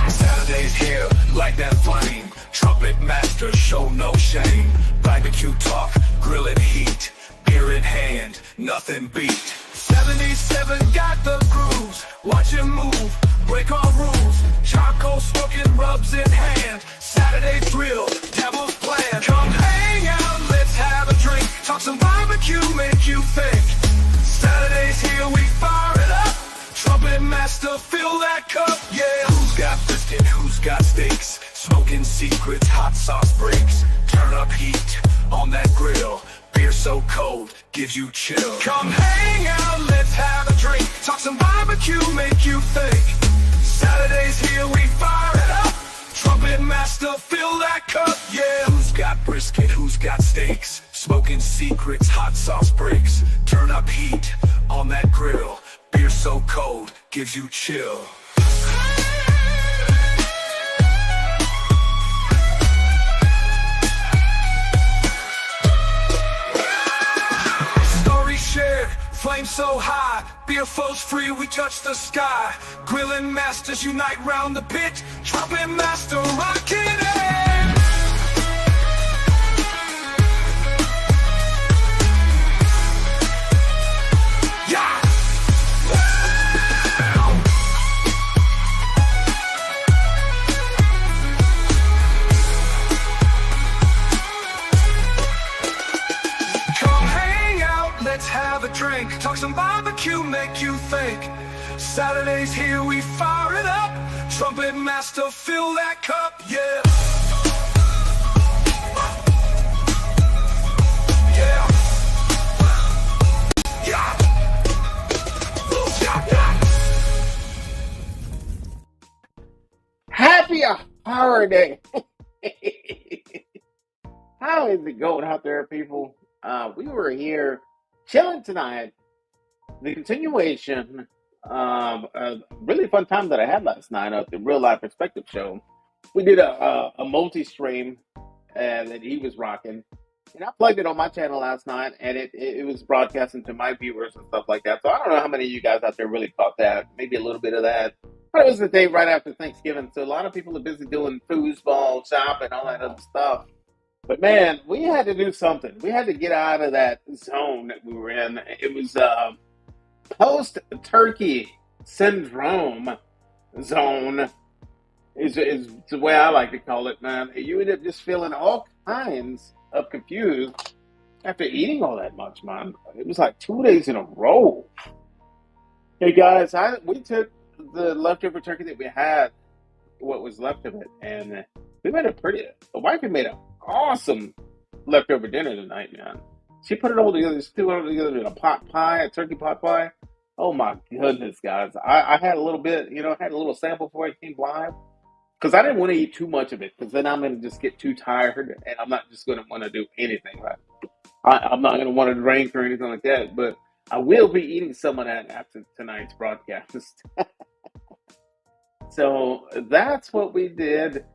Saturday's here, like that flame. Trumpetmaster, show no shame. BBQ talk, grill and heat. Beer in hand, nothing beat. 77 got the grooves. Watch him move, break all rules. Charcoal smoking, rubs in hand. Saturday thrill, devil's plan. Come hang out, let's have a drink. Talk some barbecue, make you think. Saturday's here, we fire it up. Trumpetmaster, fill that cup, yeah. Who's got brisket, who's got steaks? Smoking secrets, hot sauce breaks. Turn up heat on that grill. Beer so cold, gives you chill. Come hang out, let's have a drink. Talk some barbecue, make you think. Saturday's here, we fire it up. Trumpetmaster, fill that cup, yeah. Who's got brisket, who's got steaks? Smoking secrets, hot sauce breaks. Turn up heat on that grill. Beer so cold, gives you chill. Story shared, flame so high. Beer flows free, we touch the sky. Grilling masters unite round the pit. Trumpetmaster rockin' it. Let's have a drink, talk some barbecue, make you think. Saturday's here, we fire it up. Trumpetmaster, fill that cup, yeah. Yeah. Happy holiday. How is it going out there, people? We were here chilling tonight. The continuation of a really fun time that I had last night at the Real Life Perspective show. We did a multi-stream that he was rocking. And I plugged it on my channel last night, and it was broadcasting to my viewers and stuff like that. So I don't know how many of you guys out there really caught that. Maybe a little bit of that. But it was the day right after Thanksgiving, so a lot of people are busy doing foosball, shopping, all that other stuff. But man, we had to do something. We had to get out of that zone that we were in. It was post-turkey syndrome zone is the way I like to call it, man. You end up just feeling all kinds of confused after eating all that much, man. It was like 2 days in a row. Hey guys, we took the leftover turkey that we had, what was left of it, and we made the wife had made an awesome leftover dinner tonight, man. She put it all together, threw it all together in a pot pie, a turkey pot pie. Oh my goodness, guys. I had a little bit, had a little sample before I came live. Because I didn't want to eat too much of it, because then I'm going to just get too tired, and I'm not just going to want to do anything. Right? I'm not going to want to drink or anything like that, but I will be eating some of that after tonight's broadcast. So that's what we did.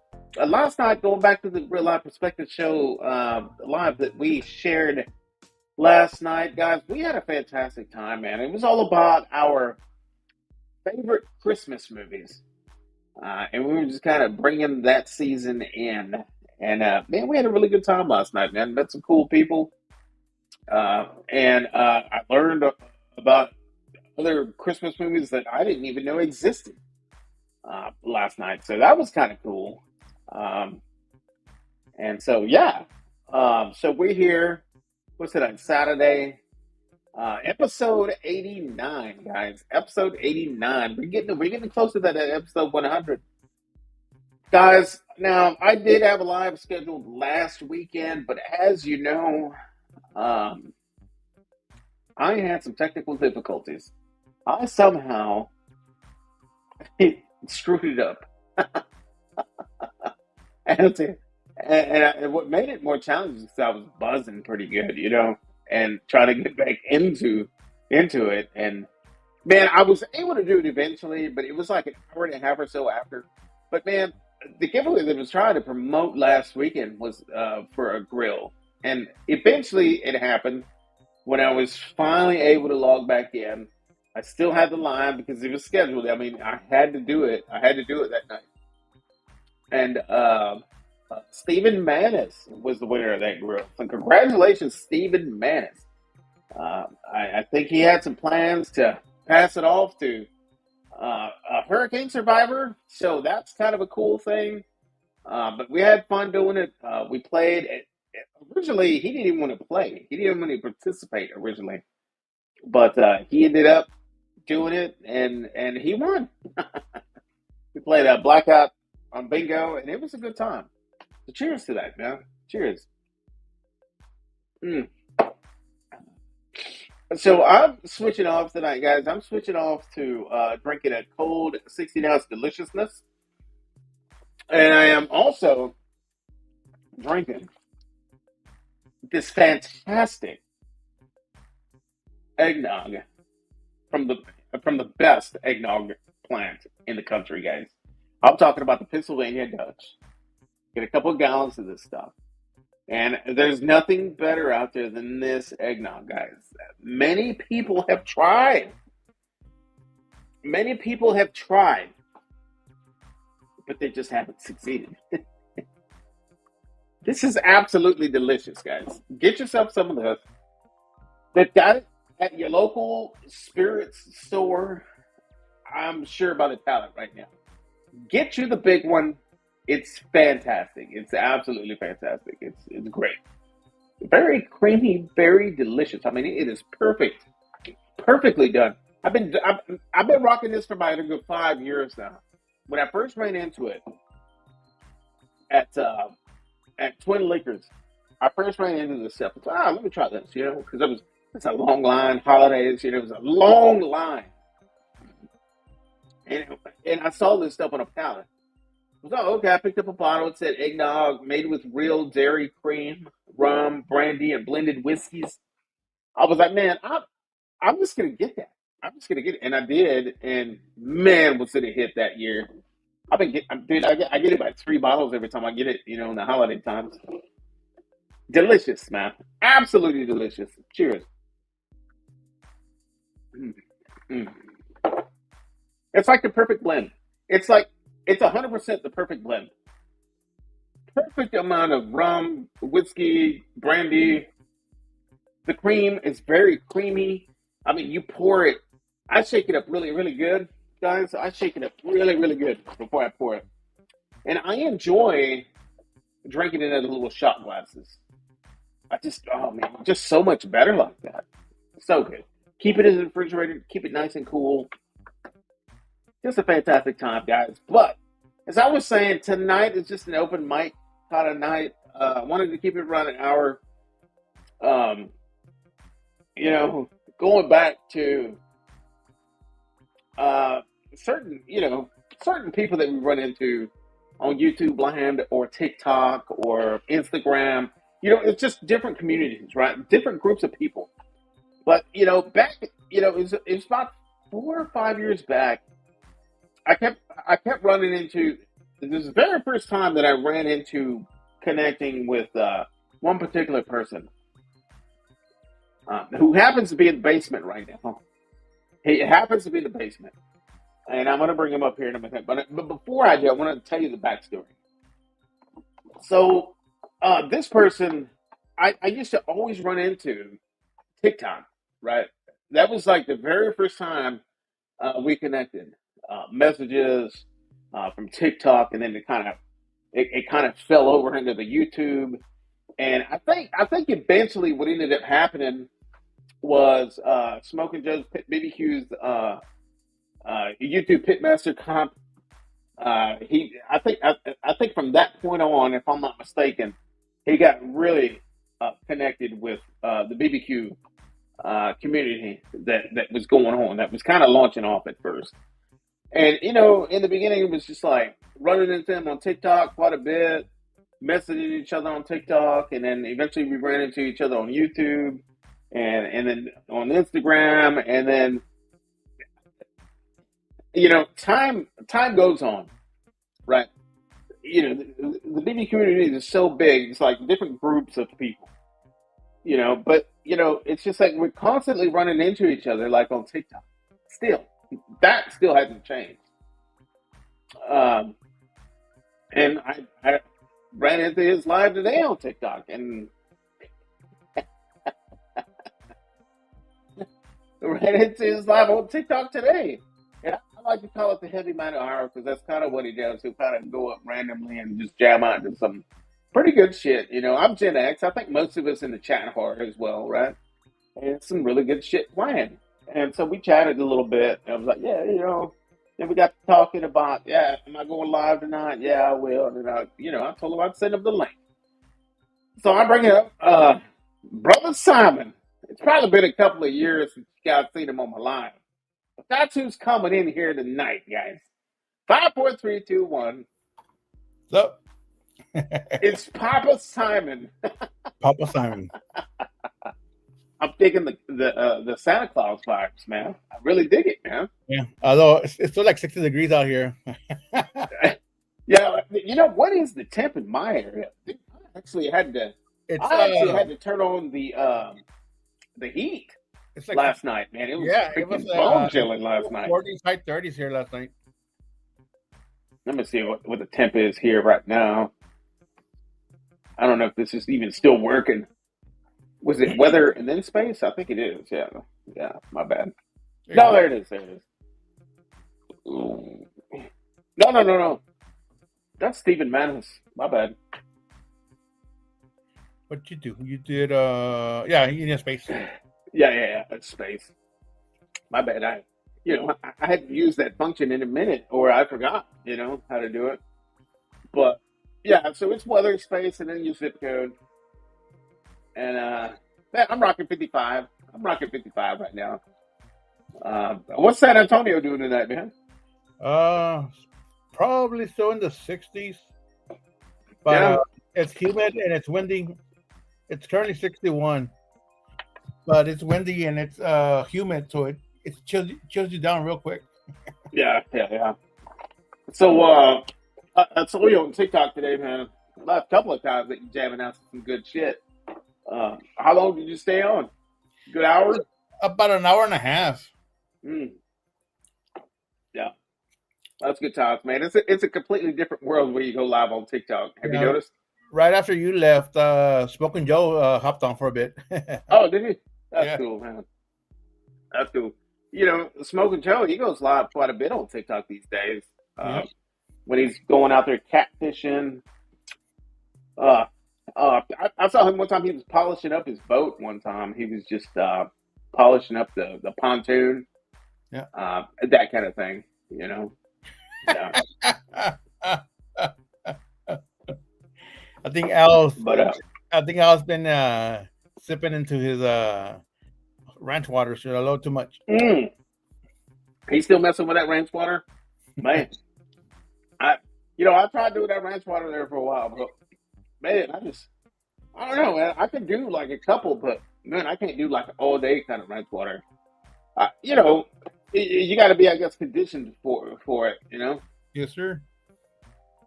Last night, going back to the Real Life Perspective show live that we shared last night, guys, we had a fantastic time, man. It was all about our favorite Christmas movies. And we were just kind of bringing that season in. And, man, we had a really good time last night, man. Met some cool people. And I learned about other Christmas movies that I didn't even know existed last night. So that was kind of cool. And so, yeah. So we're here. What's it on Saturday? Episode 89, guys. Episode 89. We're getting close to that episode 100. Guys, now I did have a live scheduled last weekend, but as you know, I had some technical difficulties. I somehow screwed it up. And what made it more challenging is I was buzzing pretty good, and trying to get back into it. And man, I was able to do it eventually, but it was like an hour and a half or so after. But man, the giveaway that I was trying to promote last weekend was for a grill. And eventually it happened when I was finally able to log back in. I still had the line because it was scheduled. I mean, I had to do it. I had to do it that night. And Stephen Manis was the winner of that grill. So congratulations, Stephen Manis. I think he had some plans to pass it off to a hurricane survivor. So that's kind of a cool thing. But we had fun doing it. We played. Originally, he didn't even want to play. He didn't want to participate originally. But he ended up doing it, and he won. We played a blackout on bingo, and it was a good time. So cheers to that, man. Cheers. Mm. So I'm switching off tonight, guys. I'm switching off to drinking a cold 16-ounce deliciousness. And I am also drinking this fantastic eggnog from the best eggnog plant in the country, guys. I'm talking about the Pennsylvania Dutch. Get a couple of gallons of this stuff. And there's nothing better out there than this eggnog, guys. Many people have tried. Many people have tried, but they just haven't succeeded. This is absolutely delicious, guys. Get yourself some of this. They've got it at your local spirits store. I'm sure by the pallet right now. Get you the big one. It's fantastic. It's absolutely fantastic. It's great. Very creamy, very delicious. I mean, it is perfect, perfectly done. I've been rocking this for about a good 5 years now. When I first ran into it at Twin Liquors, I first ran into this stuff. I thought, let me try this, because it's a long line, holidays, it was a long line, and I saw this stuff on a pallet. I was, okay, I picked up a bottle. It said eggnog made with real dairy cream, rum, brandy, and blended whiskeys. I was like, man, I'm just gonna get that. I'm just gonna get it, and I did. And man, was it a hit that year? I get about 3 bottles every time I get it. In the holiday times. Delicious, man. Absolutely delicious. Cheers. Mm, mm. It's like the perfect blend. It's 100% the perfect blend. Perfect amount of rum, whiskey, brandy. The cream is very creamy. I mean, you pour it. I shake it up really, really good, guys. I shake it up really, really good before I pour it. And I enjoy drinking it in little shot glasses. Oh man, just so much better like that. So good. Keep it in the refrigerator. Keep it nice and cool. Just a fantastic time, guys. But as I was saying, tonight is just an open mic kind of night. I wanted to keep it around an hour. Going back to certain people that we run into on YouTube Land or TikTok or Instagram. It's just different communities, right? Different groups of people. But back, it was about 4 or 5 years back. I kept running into this is the very first time that I ran into connecting with one particular person who happens to be in the basement right now. He happens to be in the basement, and I'm going to bring him up here in a minute. But before I do, I want to tell you the backstory. So this person, I used to always run into TikTok, right? That was like the very first time we connected. Messages from TikTok, and then it kind of fell over into the YouTube. And I think eventually what ended up happening was Smoking Joe's BBQ's YouTube Pitmaster comp. I think from that point on, if I'm not mistaken, he got really connected with the BBQ community that was going on. That was kind of launching off at first. And, in the beginning, it was just like running into them on TikTok quite a bit, messaging each other on TikTok, and then eventually we ran into each other on YouTube and then on Instagram, and then, time goes on, right? The BB community is so big, it's like different groups of people, but, it's just like we're constantly running into each other, like on TikTok. Still, that still hasn't changed. Um, and I ran into his live today on TikTok, and ran into his live on TikTok today. And I like to call it the heavy metal hour because that's kind of what he does. He'll kind of go up randomly and just jam out into some pretty good shit. I'm Gen X. I think most of us in the chat are as well, right? And some really good shit playing. And so we chatted a little bit. And I was like, yeah, Then we got to talking about, yeah, am I going live tonight? Yeah, I will. And I told him I'd send him the link. So I bring up Brother Simon. It's probably been a couple of years since you guys seen him on my live. But that's who's coming in here tonight, guys. 5, 4, 3, 2, 1. So, It's Papa Simon. Papa Simon. I'm digging the Santa Claus vibes, man. I really dig it, man. Yeah, although it's still like 60 degrees out here. Yeah, what is the temp in my area? I actually had to turn on the heat It's like last night, man. It was it was bone chilling last night. 40s, high 30s here last night. Let me see what the temp is here right now. I don't know if this is even still working. Was it weather and then space? I think it is. Yeah. Yeah, my bad. There it is. There it is. Ooh. No. That's Stephen Manis. My bad. What'd you do? You did, you need space. Yeah. That's space. My bad. I hadn't used that function in a minute, or I forgot, how to do it. But yeah, so it's weather, space, and then your zip code. And I'm rocking 55. I'm rocking 55 right now. What's San Antonio doing tonight, man? Probably still in the 60s, but it's humid and it's windy. It's currently 61, but it's windy and it's humid, so it chills you down real quick. Yeah. So I saw you on TikTok today, man. Last couple of times that you jamming out some good shit. How long did you stay on? Good hour? About an hour and a half. Yeah. That's good times, man. It's a completely different world where you go live on TikTok. Have you noticed? Right after you left, Smoking Joe hopped on for a bit. Oh, did he? That's cool, man. That's cool. Smoking Joe, he goes live quite a bit on TikTok these days. When he's going out there catfishing. I saw him one time. He was polishing up his boat one time. He was just polishing up the pontoon. Yeah. That kind of thing, Yeah. I think Al's been sipping into his ranch water a little too much. He's still messing with that ranch water, man. I tried doing that ranch water there for a while, but man, I don't know, man. I can do like a couple, but man, I can't do like an all day kind of ranch water. You got to be, I guess, conditioned for it, Yes, sir.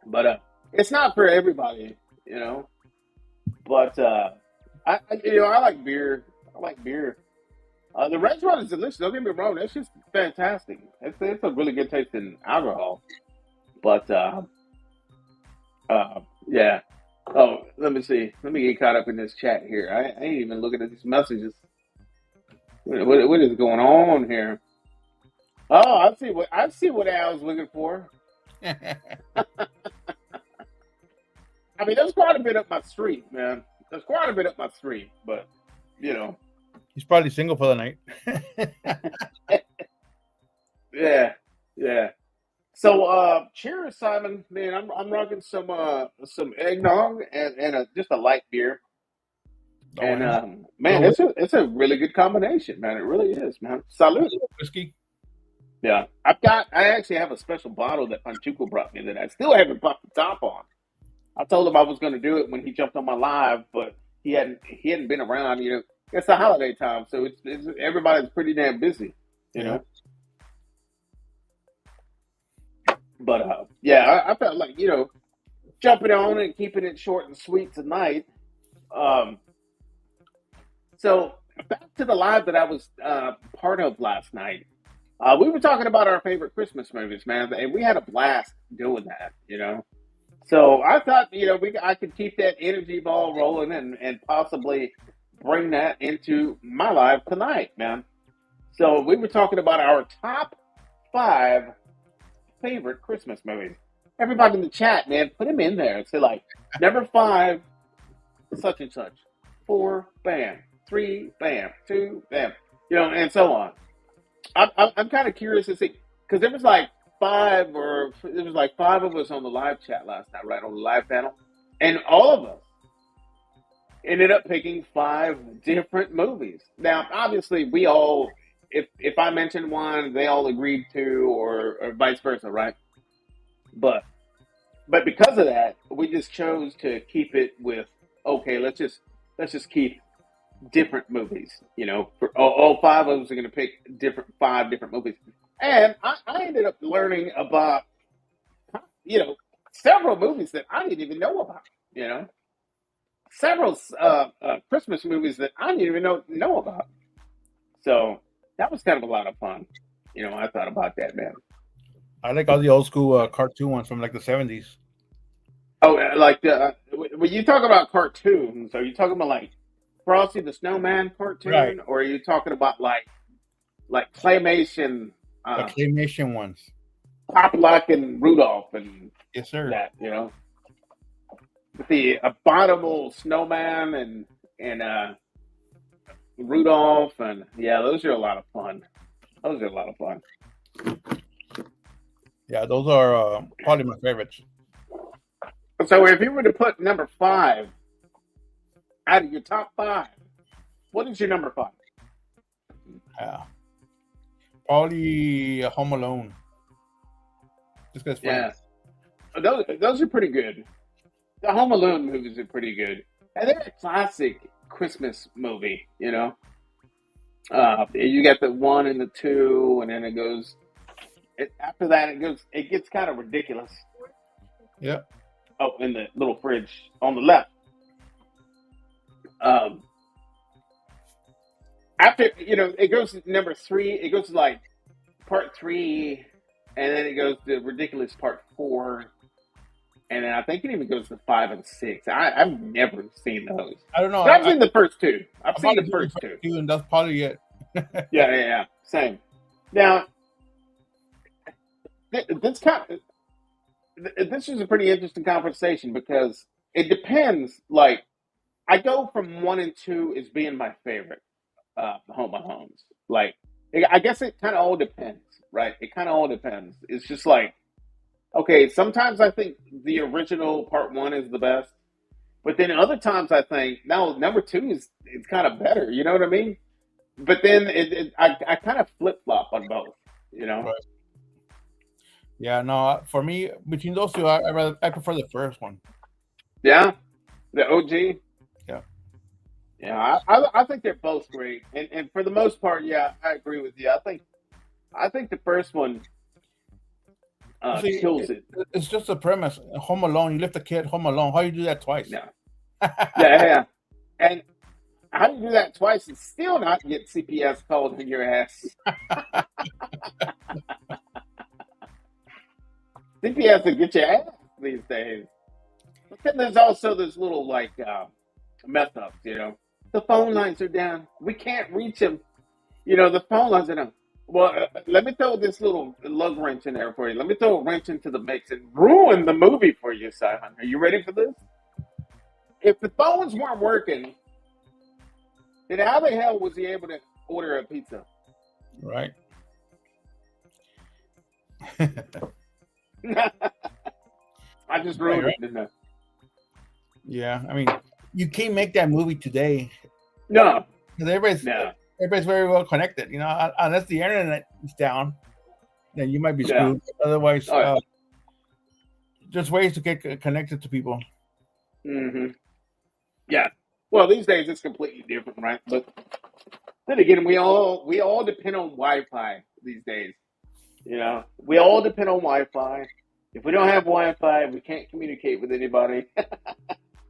But it's not for everybody, But I like beer. I like beer. The ranch water is delicious. Don't get me wrong; that's just fantastic. It's a really good tasting alcohol. But yeah. Oh, let me see. Let me get caught up in this chat here. I ain't even looking at these messages. What is going on here? Oh, I see what I was looking for. I mean, there's quite a bit up my street, man. There's quite a bit up my street, but he's probably single for the night. Yeah. So, cheers, Simon. Man, I'm rocking some eggnog and just a light beer. And man, it's a really good combination, man. It really is, man. Salute. Whiskey. Yeah, I actually have a special bottle that Panchuco brought me that I still haven't popped the top on. I told him I was going to do it when he jumped on my live, but he hadn't been around. It's the holiday time, so it's everybody's pretty damn busy, But I felt like jumping on and keeping it short and sweet tonight. So back to the live that I was part of last night. We were talking about our favorite Christmas movies, man, and we had a blast doing that. So I thought, I could keep that energy ball rolling and possibly bring that into my life tonight, man. So we were talking about our top 5 favorite Christmas movies. Everybody in the chat, man, put them in there. Say like number 5, such and such. 4, bam. 3, bam. 2, bam. And so on. I'm kind of curious to see because there was like 5 of us on the live chat last night, right on the live panel, and all of us ended up picking 5 different movies. Now, obviously, we all, if I mentioned one, they all agreed to, or vice versa, right? But because of that, we just chose to keep it with okay. Let's just keep different movies. For all 5 of us are going to pick 5 different movies, and I ended up learning about several movies that I didn't even know about. Several Christmas movies that I didn't even know about. So that was kind of a lot of fun. I thought about that, man. I like all the old school cartoon ones from like the 70s. Oh, like when you talk about cartoons, are you talking about like Frosty the Snowman cartoon, Right. or are you talking about like claymation? The claymation ones. Pop Lock and Rudolph and Yes, sir. that, with the abominable snowman and Rudolph, and yeah, those are a lot of fun. Yeah, those are probably my favorites. So if you were to put number 5 out of your top 5, what is your number 5? Yeah, probably Home Alone. Just because. Yeah, those are pretty good. The Home Alone movies are pretty good, and they're a classic Christmas movie. You got the 1 and the 2, and then it goes. After that, it gets kind of ridiculous. Yeah. Oh, in the little fridge on the left. After it goes to number 3. It goes to like part 3, and then it goes to ridiculous part 4, and then I think it even goes to 5 and 6. I've never seen those. I don't know. But I've seen the first 2. I've seen the first 2. And that's probably it. Yeah. Same. Now, this is a pretty interesting conversation because it depends. Like, I go from 1 and 2 as being my favorite Home Alones. Like, I guess it kind of all depends, right? It kind of all depends. It's just like, okay, sometimes I think the original part 1 is the best, but then other times I think, no, number 2 is kind of better. You know what I mean? But then I kind of flip flop on both. Right. Yeah, no. For me, between those two, I prefer the first one. Yeah, the OG. Yeah. Yeah, I think they're both great, and for the most part, yeah, I agree with you. I think the first one kills it. It's just a premise. Home Alone. You left a kid home alone. How you do that twice? Yeah. Yeah. And how do you do that twice and still not get CPS called in your ass? CPS will get your ass these days. But then there's also this little like mess ups. The phone lines are down. We can't reach them. The phone lines are down. Well, let me throw this little lug wrench in there for you. Let me throw a wrench into the mix and ruin the movie for you, Simon. Are you ready for this? If the phones weren't working, then how the hell was he able to order a pizza? Right. I just ruined it, didn't I? Yeah, I mean, you can't make that movie today. No. Because everybody's very well connected. Unless the internet is down, then you might be screwed. Yeah. Otherwise, there's ways to get connected to people. Mm-hmm. Yeah. Well, these days it's completely different, right? But then again, we all depend on Wi-Fi these days. We all depend on Wi-Fi. If we don't have Wi-Fi, we can't communicate with anybody.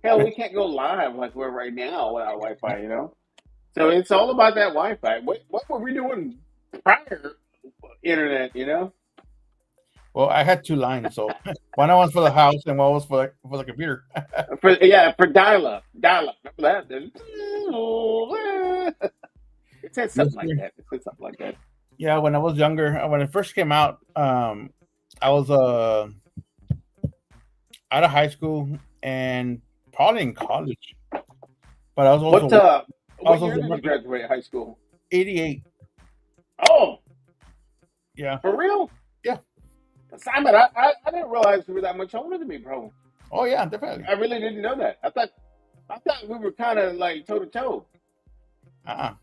Hell, we can't go live like we're right now without Wi-Fi. So it's all about that Wi-Fi. What were we doing prior internet, you know? Well, I had two lines, so one was for the house and one was for the computer. For dial-up. Dial-up. Remember that? It said Yes, something like sir. that. It said something like that. Yeah, when I was younger, when it first came out, I was out of high school and probably in college, but I was What also uh I was what year also did you working. graduate high school? 88. Oh, Yeah, for real? yeah. Simon, I didn't realize you were that much older than me, bro. Oh yeah, definitely. I really didn't know that. I thought we were kind of like toe to toe. Uh-uh.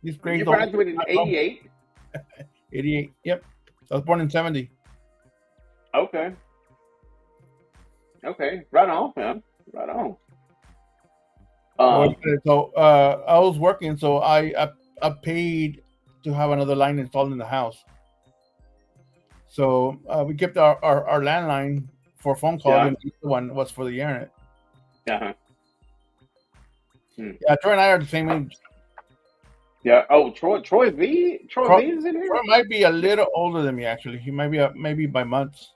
These You grades don't. graduated in I don't. '88. 88. Yep. I was born in 70. Okay. Okay. Right on, man. Right on. Well, Um. so I was working, so I paid to have another line installed in the house. So we kept our landline for phone calls, Yeah. and the other one was for the internet. Uh-huh. Hmm. Yeah, Troy and I are the same age. Yeah. Oh, Troy V. Troy Troy, V is in Troy here. might be a little older than me, actually. He might be maybe by months.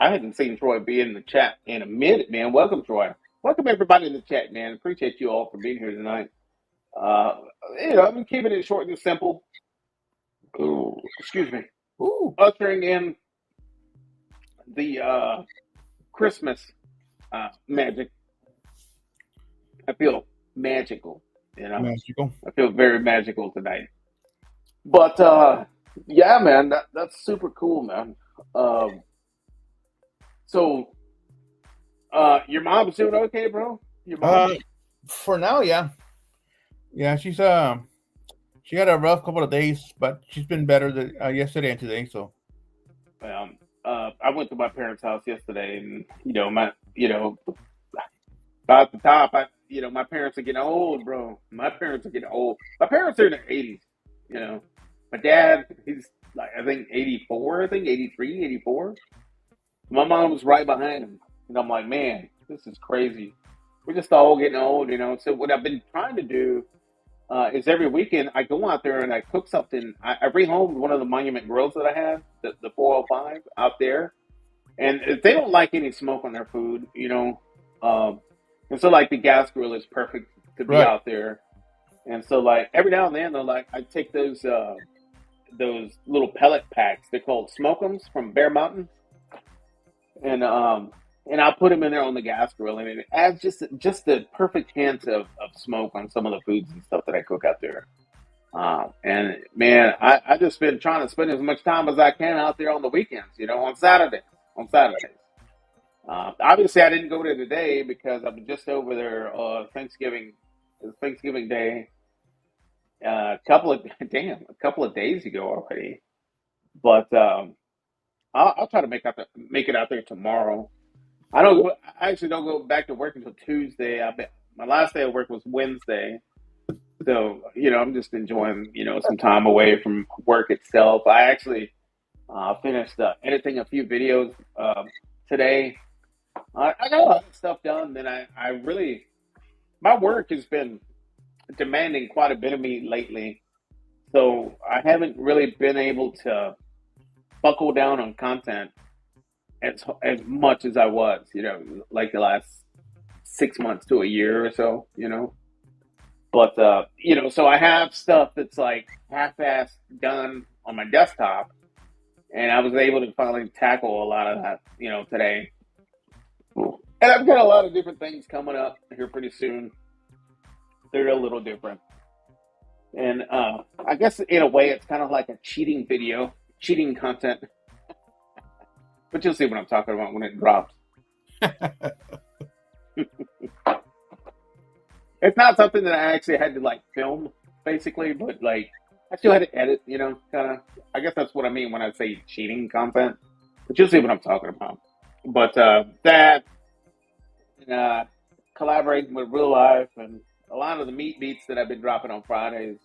I hadn't seen Troy V in the chat in a minute, man. Welcome, Troy. Welcome everybody in the chat, man. Appreciate you all for being here tonight. Uh, I've been keeping it short and simple. Ooh, excuse me. Ooh, Ushering in the Christmas magic. I feel magical, you know. magical. I feel very magical tonight. But yeah, man, that's super cool, man. Um, so your mom's doing okay, bro? Your mom? For now, yeah, yeah. She had a rough couple of days, but she's been better than yesterday and today. So I went to my parents' house yesterday, and about the top, my parents are getting old, bro. My parents are getting old. My parents are in their 80s, you know. My dad, he's like, I think 84, I think 83, 84. My mom was right behind him. And I'm like, man, this is crazy. We're just all getting old, you know. So what I've been trying to do is every weekend I go out there and I cook something. I bring home one of the Monument grills that I have, the 405 out there. And they don't like any smoke on their food, you know. And so like the gas grill is perfect to be right, out there. And so like every now and then they're like I take those little pellet packs. They're called Smoke'ems from Bear Mountain, and I'll put them in there on the gas grill, and it adds just the perfect hint of smoke on some of the foods and stuff that I cook out there. And man, I just been trying to spend as much time as I can out there on the weekends, you know, on Saturdays. On Saturdays. Obviously, I didn't go there today because I'm just over there Thanksgiving Day. A couple of days ago already. But I'll try to make it out there tomorrow. I actually don't go back to work until Tuesday. My last day of work was Wednesday, so I'm just enjoying some time away from work itself. I actually finished editing a few videos today. I got a lot of stuff done. Then I really my work has been demanding quite a bit of me lately, so I haven't really been able to buckle down on content as much as I was, like the last 6 months to a year or so, But so I have stuff that's like half-assed done on my desktop, and I was able to finally tackle a lot of that, today. And I've got a lot of different things coming up here pretty soon. They're a little different. And I guess in a way it's kind of like a cheating content. But you'll see what I'm talking about when it drops. It's not something that I actually had to like film, basically, but like I still had to edit, kind of. I guess that's what I mean when I say cheating content. But you'll see what I'm talking about. But that, collaborating with Real Life and a lot of the meat beats that I've been dropping on Fridays,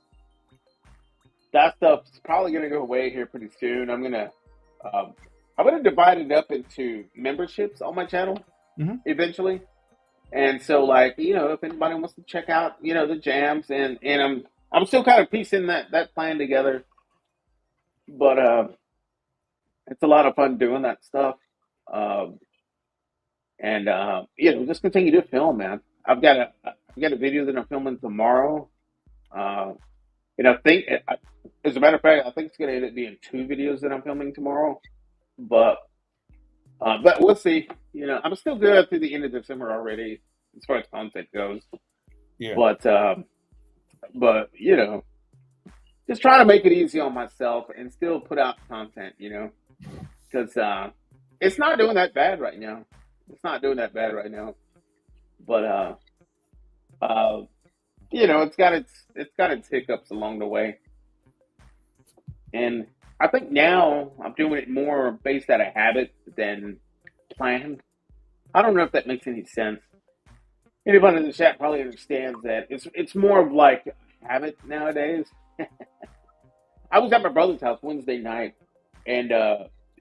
that stuff's probably gonna go away here pretty soon. I'm gonna divide it up into memberships on my channel eventually. And so, like, if anybody wants to check out, the jams, and I'm still kind of piecing that plan together. But it's a lot of fun doing that stuff. Um, and just continue to film, man. I've got a video that I'm filming tomorrow. Uh, and I think, as a matter of fact, I think it's going to end up being two videos that I'm filming tomorrow. But but we'll see. I'm still good through the end of December already as far as content goes. Yeah. But just trying to make it easy on myself and still put out content. Because it's not doing that bad right now. It's not doing that bad right now. But uh, it's got its hiccups along the way, and I think now I'm doing it more based out of habit than planned. I don't know if that makes any sense. Anybody in the chat probably understands that it's more of like habit nowadays. I was at my brother's house Wednesday night, and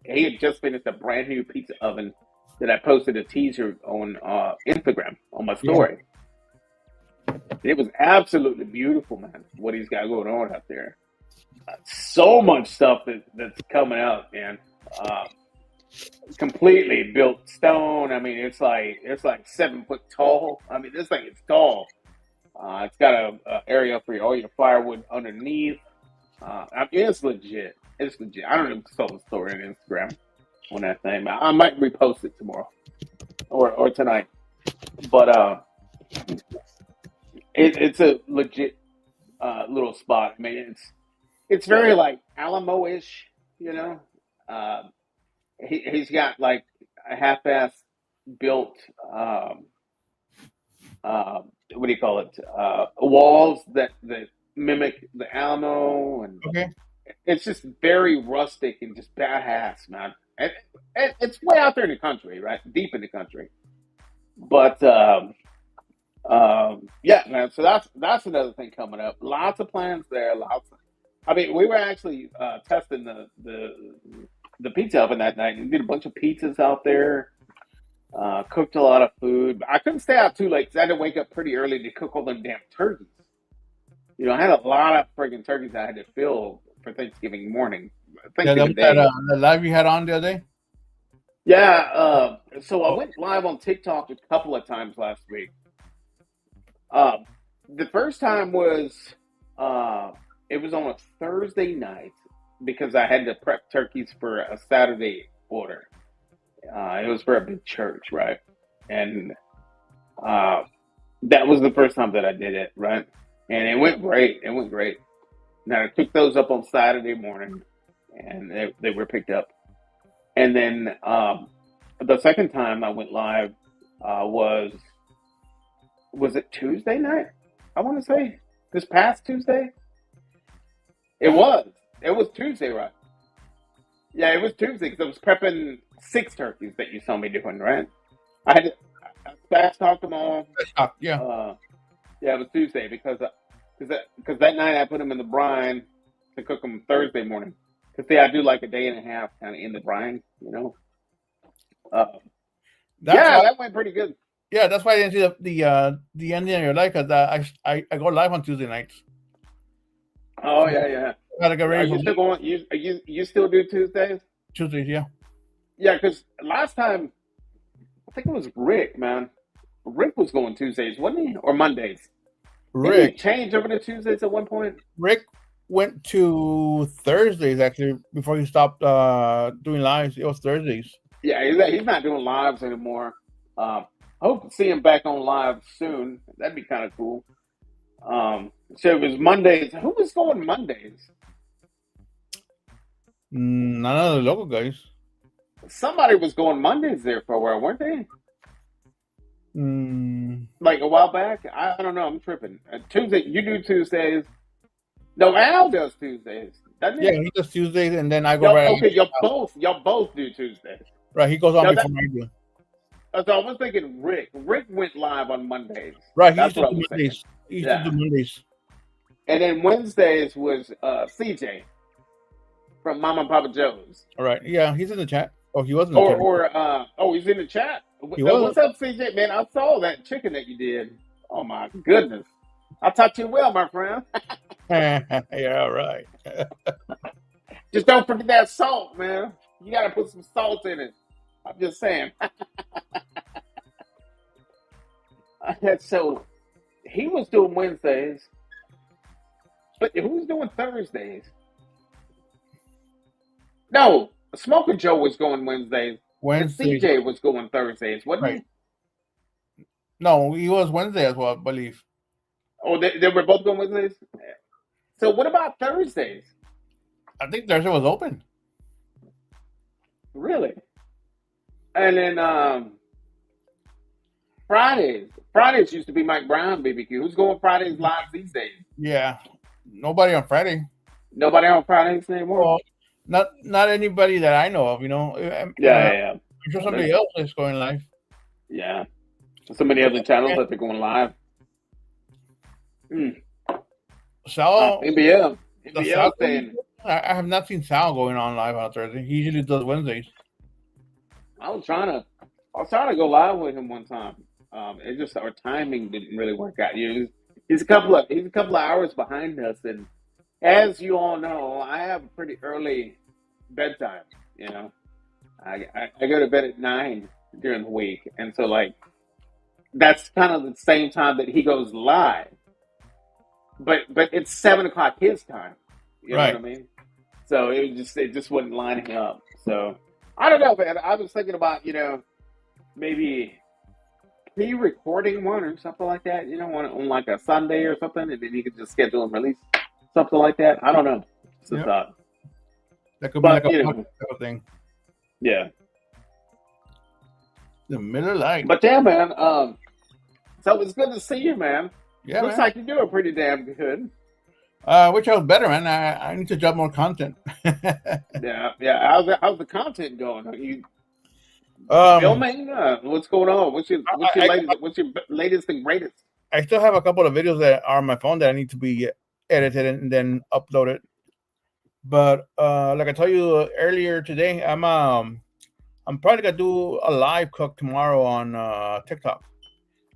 he had just finished a brand new pizza oven that I posted a teaser on Instagram on my Yeah. story. It was absolutely beautiful, man. What he's got going on out there. So much stuff that's coming out, man. Completely built stone. I mean, it's like 7 foot tall. I mean, this thing is tall. It's got a area for all your firewood underneath. I mean, it's legit. It's legit. I don't even saw the story on Instagram on that thing. I might repost it tomorrow or tonight. But it's a legit little spot. I mean, it's very like Alamo-ish, you know. He's got like a half-ass built what do you call it? Walls that mimic the Alamo, and Okay. it's just very rustic and just badass, man. And it's way out there in the country, right? Deep in the country. But yeah, man. So that's another thing coming up. Lots of plans there. I mean, we were actually testing the pizza oven that night and did a bunch of pizzas out there. Cooked a lot of food. I couldn't stay out too late because I had to wake up pretty early to cook all them damn turkeys. I had a lot of friggin' turkeys I had to fill for Thanksgiving morning. Yeah, Thanksgiving that, Day. the live you had on the other day. Yeah, so I went live on TikTok a couple of times last week. The first time was it was on a Thursday night because I had to prep turkeys for a Saturday order. It was for a big church, right? And that was the first time that I did it, right? And it went great. It went great. Now I picked those up on Saturday morning, and they were picked up. And then the second time I went live was it Tuesday night? I want to say this past Tuesday. It was Tuesday, right? Yeah, it was Tuesday because I was prepping 6 turkeys that you saw me doing, right? I had to fast talk them all. Yeah. Yeah, it was Tuesday because that night I put them in the brine to cook them Thursday morning. Because I do like a day and a half kind of in the brine, you know. That went pretty good. Yeah, that's why I didn't see the ending of your life because I go live on Tuesday nights. Oh yeah. Gotta get ready. Are you still going? You still do Tuesdays? Tuesdays, yeah. Yeah, because last time I think it was Rick, man. Rick was going Tuesdays, wasn't he, or Mondays? Did he change over to Tuesdays at one point? Rick went to Thursdays actually before he stopped doing lives. It was Thursdays. Yeah, he's not doing lives anymore. I hope to see him back on live soon. That'd be kind of cool. So it was Mondays. Who was going Mondays? None of the local guys. Somebody was going Mondays there for a while, weren't they? Like a while back? I don't know. I'm tripping. Tuesday, you do Tuesdays. No, Al does Tuesdays, doesn't he? Yeah, he does Tuesdays, and then I go right. Okay, y'all both do Tuesdays. Right, he goes on before I do. So I was thinking Rick. Rick went live on Mondays. Right, That's what I was Mondays. He used to do Mondays. And then Wednesdays was CJ from Mama and Papa Joe's. All right, yeah, he's in the chat. Oh, he wasn't. He's in the chat. He was. What's up, CJ? Man, I saw that chicken that you did. Oh my goodness, I taught you well, my friend. Yeah, right. Just don't forget that salt, man. You gotta put some salt in it. I'm just saying. So he was doing Wednesdays, but who's doing Thursdays? No, Smoker Joe was going Wednesdays, and Wednesday, CJ was going Thursdays, wasn't right? he? No, he was Wednesday as well, I believe. Oh, they were both going Wednesdays. So what about Thursdays? I think Thursday was open. Really? And then Fridays. Fridays used to be Mike Brown BBQ. Who's going Fridays live these days? Yeah, nobody on Friday. Nobody on Fridays anymore. Well, not anybody that I know of. Yeah. I'm sure somebody else is going live. Yeah. So many other channels that they're going live. Sal, NBL. Sal saying, I have not seen Sal going on live on Thursday. He usually does Wednesdays. I was trying to go live with him one time. It just our timing didn't really work out. He's a couple of hours behind us, and as you all know, I have a pretty early bedtime. I go to bed at 9 during the week, and so like that's kind of the same time that he goes live. But it's 7 o'clock his time. You know Right. what I mean? So it just wasn't lining up. So I don't know, man. I was thinking about maybe pre-recording one or something like that. On like a Sunday or something, and then you could just schedule and release something like that. I don't know. It's a thought. That could be like a you know, podcast type of thing. Yeah. The Miller Lite. But yeah, man. So it's good to see you, man. Yeah, Looks man. like you're doing pretty damn good. Which I was better, man. I need to drop more content. Yeah. How's the content going? Are you Um, filming? What's going on? What's your latest and greatest? I still have a couple of videos that are on my phone that I need to be edited and then uploaded. But like I told you earlier today, I'm probably gonna do a live cook tomorrow on TikTok.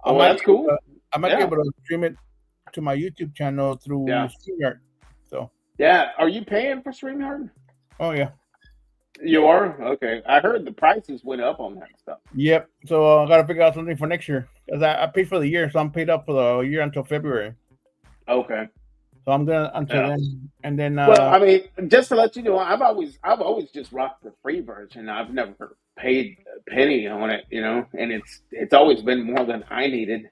Oh, that's cool. I might be able to stream it to my YouTube channel through StreamYard. So yeah, are you paying for StreamYard? Oh yeah, you are. Okay, I heard the prices went up on that stuff. Yep. So I gotta figure out something for next year because I paid for the year, so I'm paid up for the year until February. Okay. So I'm gonna until then, and then. Well, I mean, just to let you know, I've always just rocked the free version. I've never paid a penny on it, and it's always been more than I needed.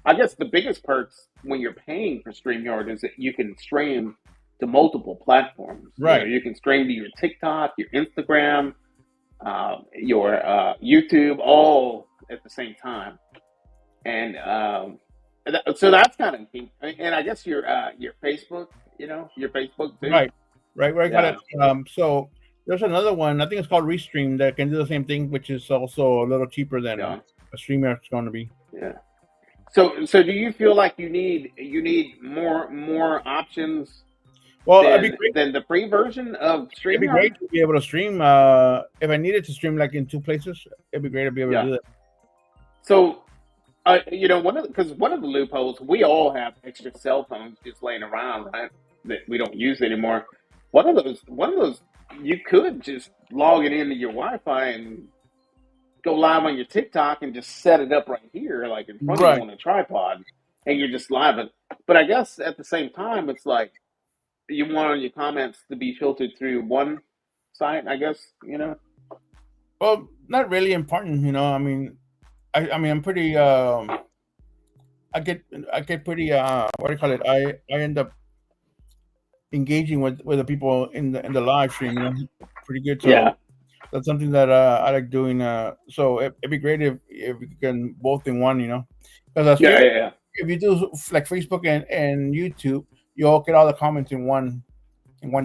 I guess the biggest perks when you're paying for StreamYard is that you can stream to multiple platforms. Right. You can stream to your TikTok, your Instagram, your YouTube, all at the same time, and so that's kind of neat. And I guess your Facebook, your Facebook too. Right. Got it. So there's another one. I think it's called Restream that can do the same thing, which is also a little cheaper than a StreamYard is going to be. Yeah. So do you feel like you need more options? Well, than the free version of StreamYard. It'd be great to be able to stream. If I needed to stream like in two places, it'd be great to be able to do that. So, one of the loopholes, we all have extra cell phones just laying around, right? That we don't use anymore. One of those, you could just log it into your Wi-Fi and go live on your TikTok and just set it up right here, like in front of you on a tripod, and you're just live. But I guess at the same time, it's like you want your comments to be filtered through one site, I guess, Well, not really important, I mean, I'm pretty. I get pretty. What do you call it? I end up engaging with the people in the live stream, pretty good. So that's something that I like doing. So it'd be great if we can both in one, Because if you do like Facebook and YouTube, you all get all the comments in one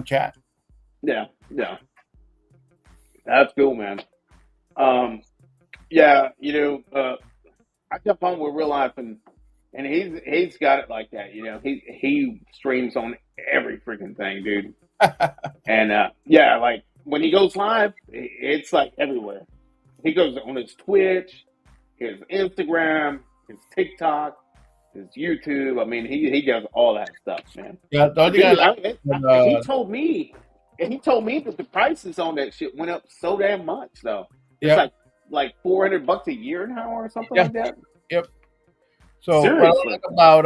chat. Yeah. That's cool, man. I jump on with Real Life and he's got it like that, he streams on every freaking thing, dude. And like when he goes live, it's like everywhere. He goes on his Twitch, his Instagram, his TikTok, his YouTube. I mean, he does all that stuff, man. Yeah, he told me And he told me that the prices on that shit went up so damn much though. It's Yep. like $400 a year now or something Yeah. like that. Yep. So what I Seriously. like about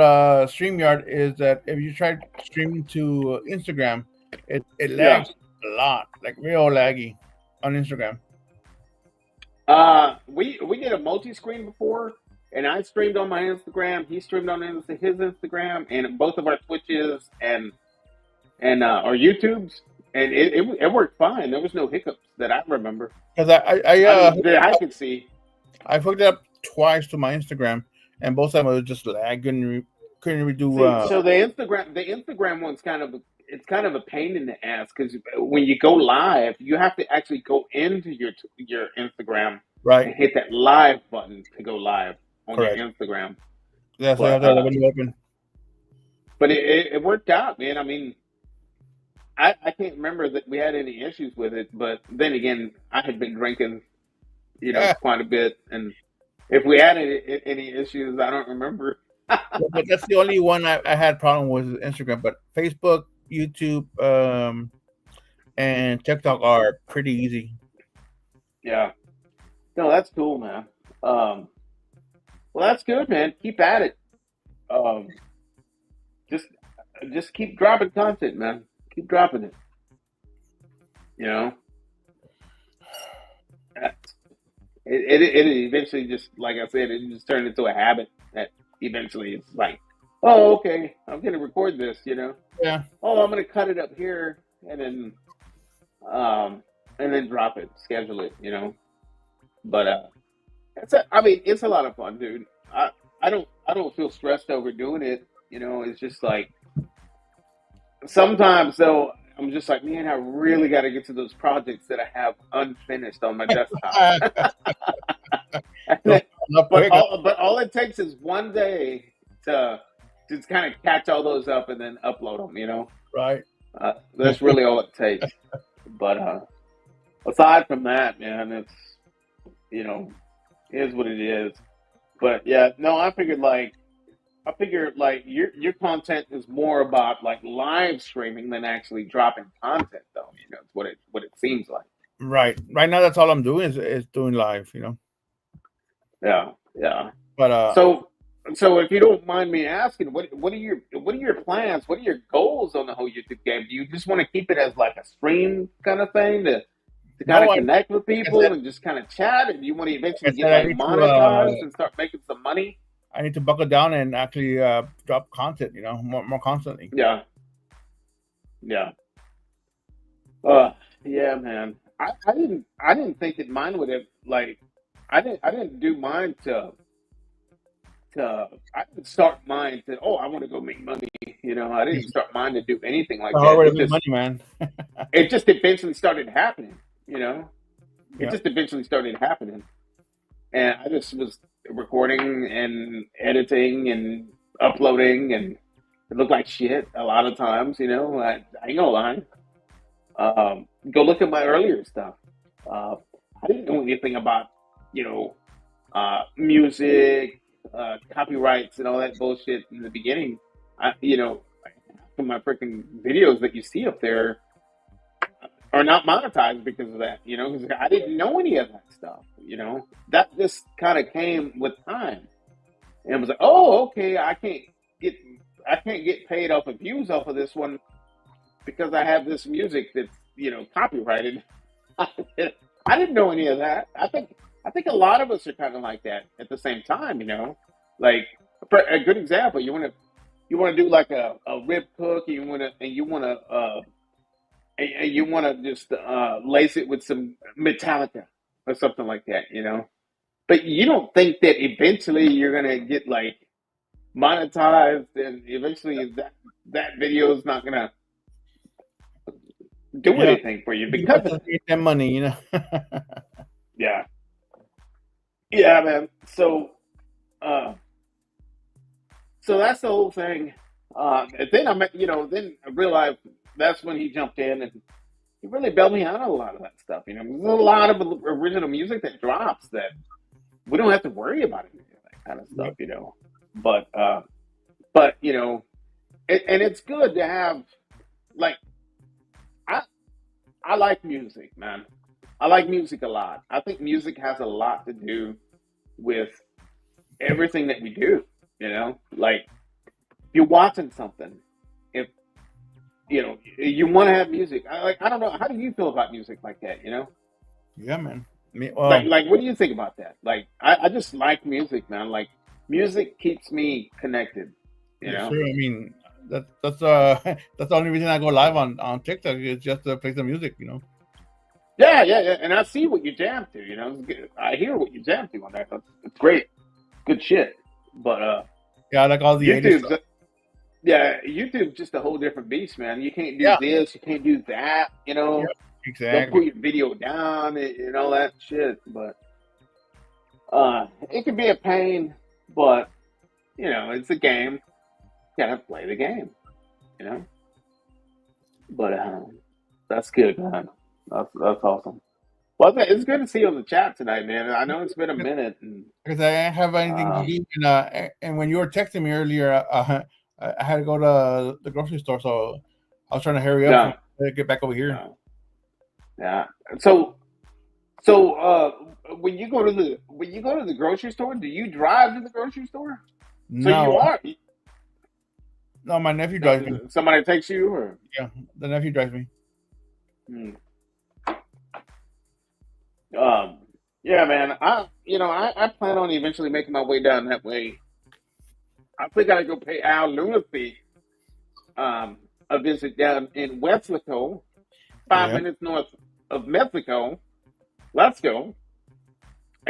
StreamYard is that if you try streaming to Instagram, it Yeah. lags a lot, like real laggy on Instagram. We did a multi-screen before, and I streamed on my Instagram. He streamed on his Instagram, and both of our Twitches and our YouTubes, and it worked fine. There was no hiccups that I remember. Because I mean, that I could see. I hooked it up twice to my Instagram, and both of them was just lag. Couldn't redo. See, so the Instagram one's it's kind of a pain in the ass because when you go live, you have to actually go into your Instagram Right. and hit that live button to go live on Correct. your Instagram. Yeah, so you have But to have the window open. but it worked out, man. I mean, I can't remember that we had any issues with it, but then again, I had been drinking, Yeah, quite a bit, and if we had any issues, I don't remember. but that's the only one I had problem with Instagram. But Facebook, YouTube, and TikTok are pretty easy. Yeah. No, that's cool, man. Well, that's good, man. Keep at it. Um, just just keep dropping content, man. Keep dropping it. You know, it eventually just like I said, it just turned into a habit that eventually it's like, oh, okay, I'm gonna record this. Yeah, Oh, I'm gonna cut it up here um, and then drop it, schedule it. But I mean, it's a lot of fun, dude. I don't feel stressed over doing it. It's just like sometimes though I'm just like, man, I really got to get to those projects that I have unfinished on my desktop. no, not but quick. all it takes is one day to just kind of catch all those up and then upload them. Right. That's really all it takes. But aside from that, man, it's is what it is. But yeah, no, I figured like your content is more about like live streaming than actually dropping content, though. It's what it seems like. Right. Right now, that's all I'm doing is doing live. Yeah, yeah. But So if you don't mind me asking, what are your plans? What are your goals on the whole YouTube game? Do you just want to keep it as like a stream kind of thing to kind no, of connect with like I people said, and just kind of chat? And you want to eventually get I like need to monetized and start making some money? buckle down and actually drop content. More constantly. Yeah, yeah. Yeah, man. I didn't think that mine would have like I didn't do mine to I didn't start mine to I want to go make money. I didn't start mine to do anything like The hard that. way to It make just money, man. it just eventually started happening. It Yeah. just eventually started happening, and I just was recording and editing and uploading, and it looked like shit a lot of times. I ain't gonna lie. Go look at my earlier stuff. Uh, I didn't know anything about, you know, music, copyrights, and all that bullshit in the beginning. From my freaking videos that you see up there are not monetized because of that. Because I didn't know any of that stuff. That just kind of came with time, and it was like, oh, okay, get I can't get paid off of views off of this one because I have this music that's copyrighted. I didn't know any of that. I think a lot of us are kind of like that at the same time. Like for a good example, you want to do like a rib cook, and you want to just lace it with some Metallica or something like that. But you don't think that eventually you're gonna get like monetized, and eventually that video is not gonna do Yeah. anything for you You because have to make that money. yeah, yeah, man. So that's the whole thing. And then then I realized that's when he jumped in and he really bailed me out on a lot of that stuff. There's a lot of original music that drops that we don't have to worry about any of that kind of stuff. But and it's good to have like I I like music, man. I like music a lot. I think music has a lot to do with everything that we do. Like if you're watching something, if you want to have music. I don't know. How do you feel about music like that? Yeah, man. Like what do you think about that? Like I just like music, man. Like music keeps me connected. You yes, know. sir. I mean, that's that's the only reason I go live on TikTok is just to play some music. Yeah, yeah, yeah. And I see what you jam to. I hear what you jam to on there. It's great, good shit. But Yeah, I like all the 80s YouTube's stuff. yeah, YouTube's just a whole different beast, man. You can't do Yeah, this, you can't do that. yeah, They'll exactly. put your video down and all that shit. But it can be a pain. But it's a game. You gotta play the game. You know. But that's good, man. That's awesome. Well, it's good to see you on the chat tonight, man. I know it's been a minute, and Because I didn't have anything to uh, do, and when you were texting me earlier, I had to go to the grocery store, so I was trying to hurry up yeah, to get back over here. yeah, yeah. So, so when you go to the grocery store, do you drive to the grocery store? So you No, are no, my nephew drives me. somebody takes you, or Yeah, the nephew drives me. hmm. um, yeah, man. I plan on eventually making my way down that way. I think I gotta go pay Al Lunacy a visit down in Mexico, five Yeah. minutes north of Mexico. Let's go.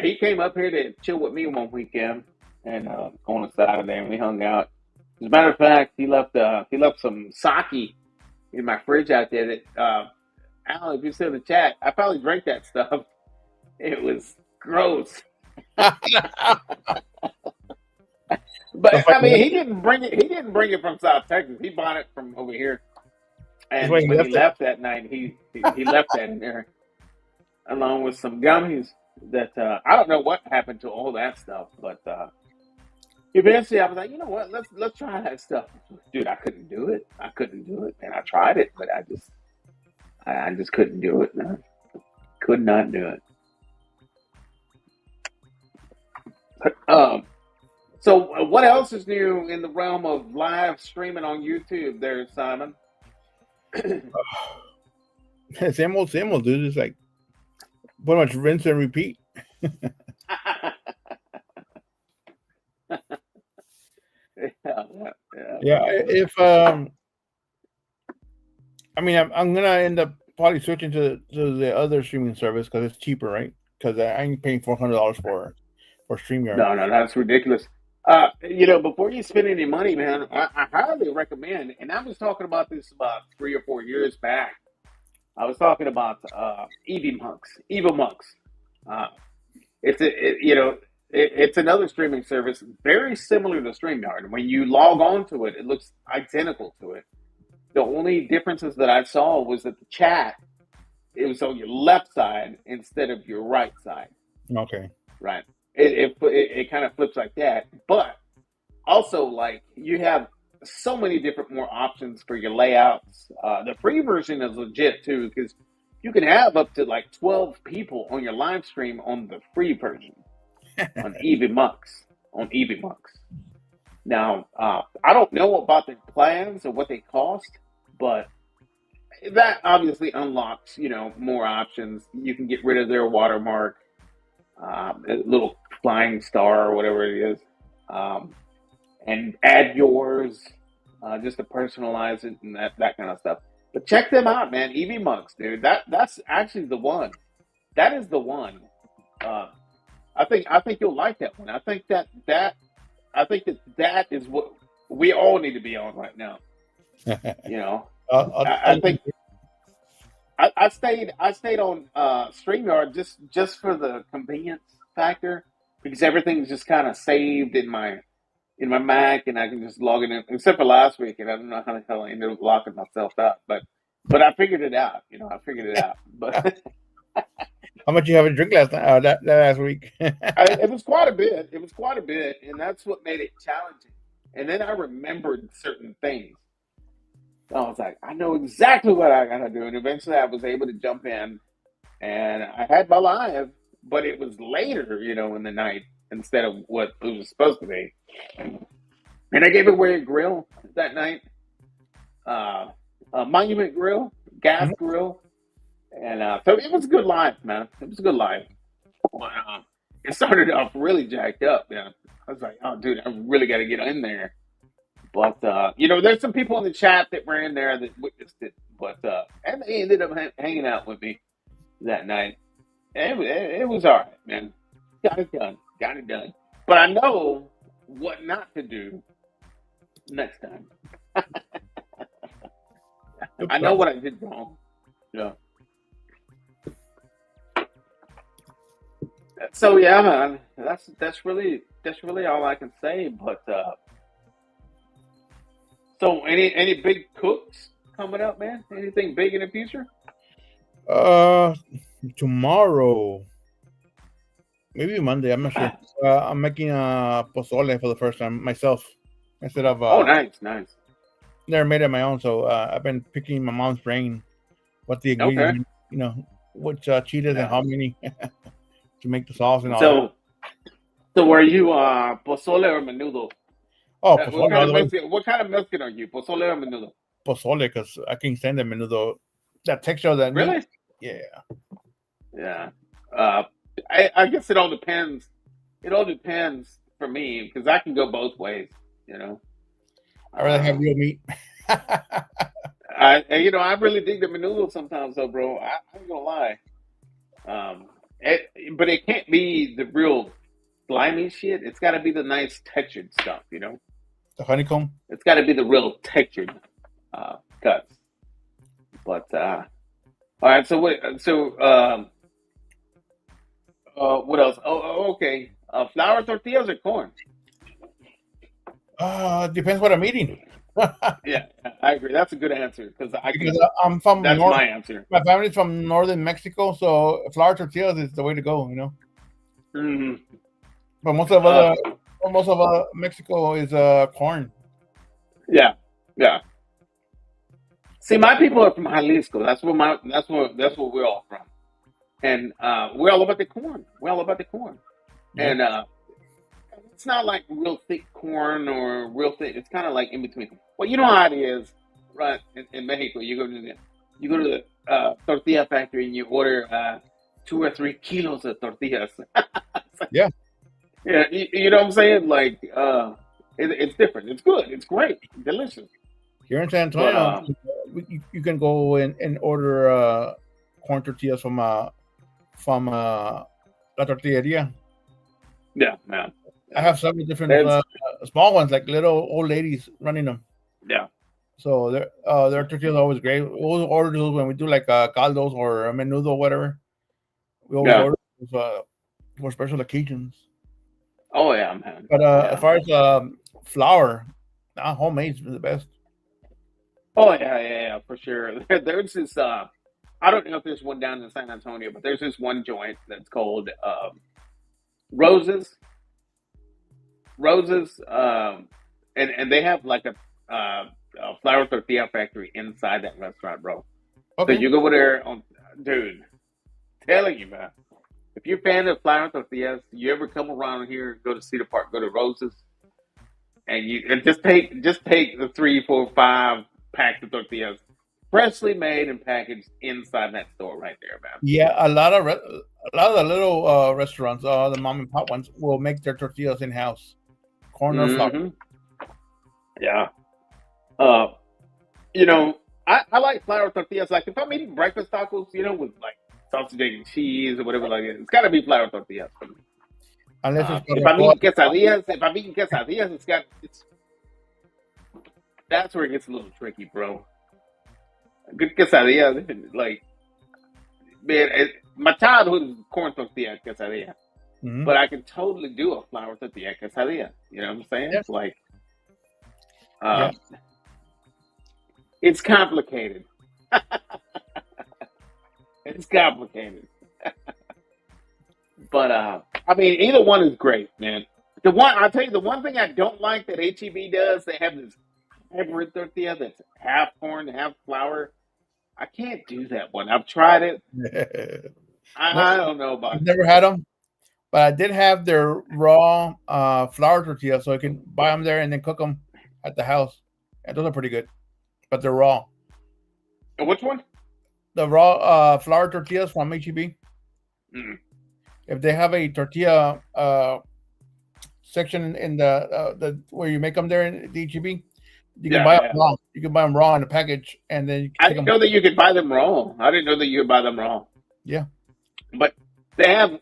He came up here to chill with me one weekend, and on a Saturday, and we hung out. As a matter of fact, he left some sake in my fridge out there. That Al, if you see in the chat, I probably drank that stuff. It was gross, but That's why I he mean, left he it. didn't bring it. He didn't bring it from South Texas. He bought it from over here. That's why And he when he left it. left that night, he left that in there along with some gummies. That I don't know what happened to all that stuff, but eventually I was like, you know what? Let's try that stuff, dude. I couldn't do it. I couldn't do it, and I tried it, but I just couldn't do it, man. Could not do it. Um, so what else is new in the realm of live streaming on YouTube, there, Simon? Same old, dude. It's like pretty much rinse and repeat. Yeah, Yeah, if I mean, I'm gonna end up probably switching to the other streaming service because it's cheaper, right? Because I ain't paying $400 for StreamYard. no, no, that's ridiculous. Before you spend any money, man, I highly recommend. And I was talking about this about 3 or 4 years back. I was talking about EVMux. Uh, it's another streaming service very similar to StreamYard. When you log on to it, it looks identical to it. The only differences that I saw was that the chat, it was on your left side instead of your right side. Okay. Right. It kind of flips like that. But also, like, you have so many different more options for your layouts. The free version is legit too, because you can have up to like 12 people on your live stream on the free version on EVMux. Now, I don't know about the plans or what they cost, but that obviously unlocks, more options. You can get rid of their watermark, a little flying star or whatever it is, and add yours, just to personalize it and that kind of stuff. But check them out, man. EVMux, dude. That's actually the one. That is the one. Uh, I think you'll like that one. I think that is what we all need to be on right now. You know, I think I stayed on StreamYard just for the convenience factor, because everything's just kind of saved in my Mac, and I can just log it in. Except for last week, and I don't know how the hell I ended up locking myself out, but I figured it out. I figured it out. But How much you have a drink last night? That last week. it was quite a bit. It was quite a bit, and that's what made it challenging. And then I remembered certain things. I was like, I know exactly what I gotta do. And eventually I was able to jump in and I had my live, but it was later, in the night instead of what it was supposed to be. And I gave away a grill that night, a Monument grill, gas Mhm. grill. And so it was a good live, man. It was a good live. But it started off really jacked up, man. I was like, oh, dude, I really got to get in there. But there's some people in the chat that were in there that witnessed it, but and they ended up hanging out with me that night. And it was all right, man. Got it done. Got it done. But I know what not to do next time. Good I know plan. what I did wrong. Yeah. So yeah, man. That's really all I can say. But so any big cooks coming up, man? Anything big in the future? Uh, Tomorrow, maybe Monday. I'm not sure. I'm making pozole for the first time myself instead of Oh, nice, nice. never made it my own. So I've been picking my mom's brain, what the Okay. ingredients, which cheetahs and Yeah. how many to make the sauce and all that. So were you pozole or menudo? Oh, What pozole kind all of the way. Mexican? What kind of Mexican are you? Pozole or menudo? Pozole because I can't stand the menudo. That texture of that meat. Really? Yeah. Yeah. Uh, I guess it all depends. It all depends for me because I can go both ways. You know. I rather have Uh, real meat. I really dig the menudo sometimes, though, bro. I ain't gonna lie. Um, but it can't be the real slimy shit. It's got to be the nice textured stuff. The honeycomb. It's got to be the real textured cuts. But all right. So what? So what else? Okay. Flour tortillas or corn? Depends what I'm eating. Yeah, I agree. That's a good answer because I Because can. I'm from That's north. my answer. My family's from northern Mexico, so flour tortillas is the way to go. Hmm. But Uh, most of Mexico is corn. yeah, yeah. See, my people are from Jalisco. That's where we're all from, and we're all about the corn. We're all about the corn, Yeah. and it's not like real thick corn or real thick. It's kind of like in between. Well, you know how it is, right? In Mexico, you go to the tortilla factory and you order 2 or 3 kilos of tortillas. Yeah. Yeah, you know what I'm saying? Like, it's different. It's good. It's great. Delicious. Here in San But Antonio, you can go and order corn tortillas from La Tortilleria. yeah, man. I Yeah. have several different That's small ones, like little old ladies running them. yeah. So their tortillas are always great. We always order those when we do like caldos or a menudo or whatever. We always Yeah. order those, for special occasions. Oh yeah, man. But as Yeah. far as flour, homemade is the best. Oh yeah, for sure. There's this I don't know if there's one down in San Antonio, but there's this one joint that's called Roses. Roses and they have like a flour tortilla factory inside that restaurant, bro. So Okay. you go over there on dude, telling you, man. If you're a fan of flour tortillas, you ever come around here, go to Cedar Park, go to Roses, and just take the 3, 4, 5 packs of tortillas, freshly made and packaged inside that store right there, man. Yeah, a lot of the little restaurants, the mom and pop ones, will make their tortillas in house, corn or flour. Hmm. Yeah. Uh, you know, I like flour tortillas. Like if I'm eating breakfast tacos, with like sausage, egg, and cheese or whatever like it, it's got to be flour tortillas for me. Unless it's If I'm barbacoa. eating quesadillas, it's that's where it gets a little tricky, bro. A good quesadilla, like man, my childhood is corn tortilla quesadilla, Hmm. but I can totally do a flour tortilla quesadilla. You know what I'm saying? Yeah, Like, yeah, um, it's complicated. It's complicated. But I mean, either one is great, man. The one I'll tell you, the one thing I don't like that HEB does, they have this hybrid tortilla that's half corn, half flour. I can't do that one. I've tried it. No, I don't know about I've never had them, but I did have their raw flour tortillas, so I can buy them there and then cook them at the house. And those are pretty good, but they're raw. which one? The raw flour tortillas from HEB. Mm. If they have a tortilla section in the where you make them there in the HEB, you can Yeah, buy them yeah. raw. You can buy them raw in a package, and then you can I take didn't them. know that you could buy them raw. I didn't know that you could buy them raw. Yeah, But they have.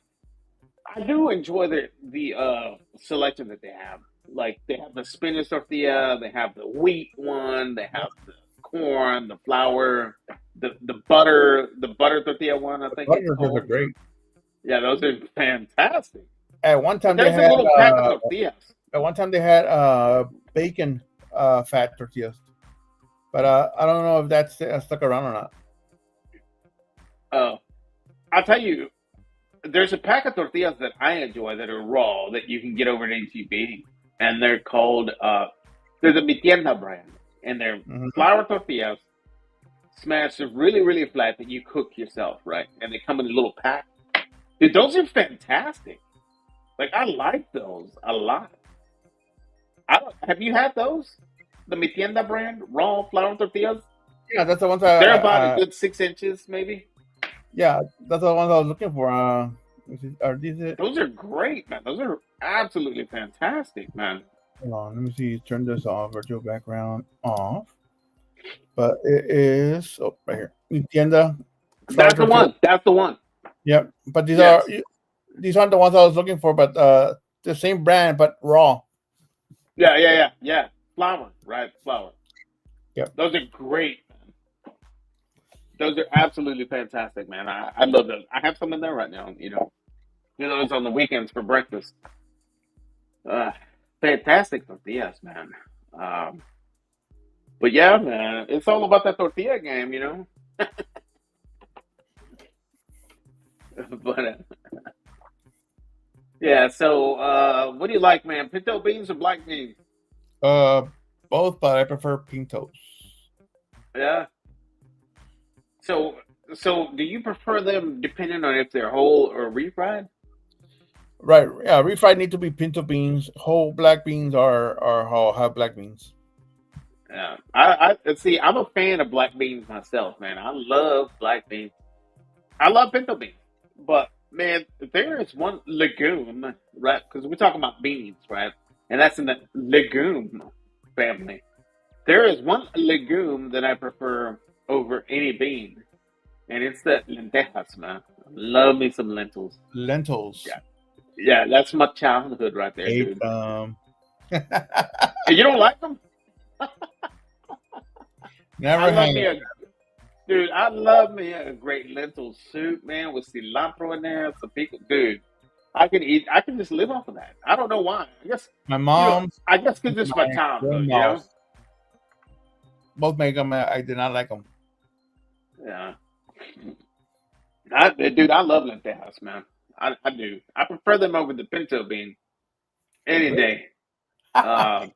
I do enjoy the selection that they have. Like they have the spinach tortilla, they have the wheat one, they have the corn, the flour, the butter tortilla one. I think butter it's tortillas are called. great. Yeah, those are fantastic. At one But time they there's a had little pack of tortillas. bacon fat tortillas, but I don't know if that's stuck around or not. I'll tell you, there's a pack of tortillas that I enjoy that are raw that you can get over at HEB, and they're called they're the Mi Tienda brand, and they're Mhm. flour tortillas smashed really really flat that you cook yourself, right? And they come in a little pack. Dude, those are fantastic. Like I like those a lot. Have you had those? The Mi Tienda brand raw flour tortillas. Yeah, that's the ones They're about a good 6 inches, maybe. yeah, that's the ones I was looking for. Are these it? Those are great, man. Those are absolutely fantastic, man. Hold on, let me see. Turn this off. Virtual background off. But it is right here. Tienda. That's the one. That's the one. Yep. But Yes. these aren't the ones I was looking for. But the same brand, but raw. Yeah. Flour, right? Flour. Yep. Those are great, man. Those are absolutely fantastic, man. I love those. I have some in there right now. Those on the weekends for breakfast. Fantastic tortillas, man. But yeah, man, it's all about that tortilla game. But yeah. So, what do you like, man? Pinto beans or black beans? Both, but I prefer pintos. Yeah. So do you prefer them depending on if they're whole or refried? Right. Yeah. Refried need to be pinto beans. Whole black beans are how have black beans. Yeah. I see. I'm a fan of black beans myself, man. I love black beans. I love pinto beans, but man, there is one legume, right? Because we're talking about beans, right? And that's in the legume family. There is one legume that I prefer over any bean, and it's the lentejas, man. Love me some lentils. Lentils. Yeah, that's my childhood right there, Ate, dude. You don't like them? Never I love had me it. dude. I love me a great lentil soup, man, with cilantro in there, some pickle, dude. I can just live off of that. I don't know why. I guess My mom, I guess because it's my my childhood, grandmas both make them. I did not like them. Yeah. Dude, I love lentejas, man. I do. I prefer them over the pinto bean any day. Um,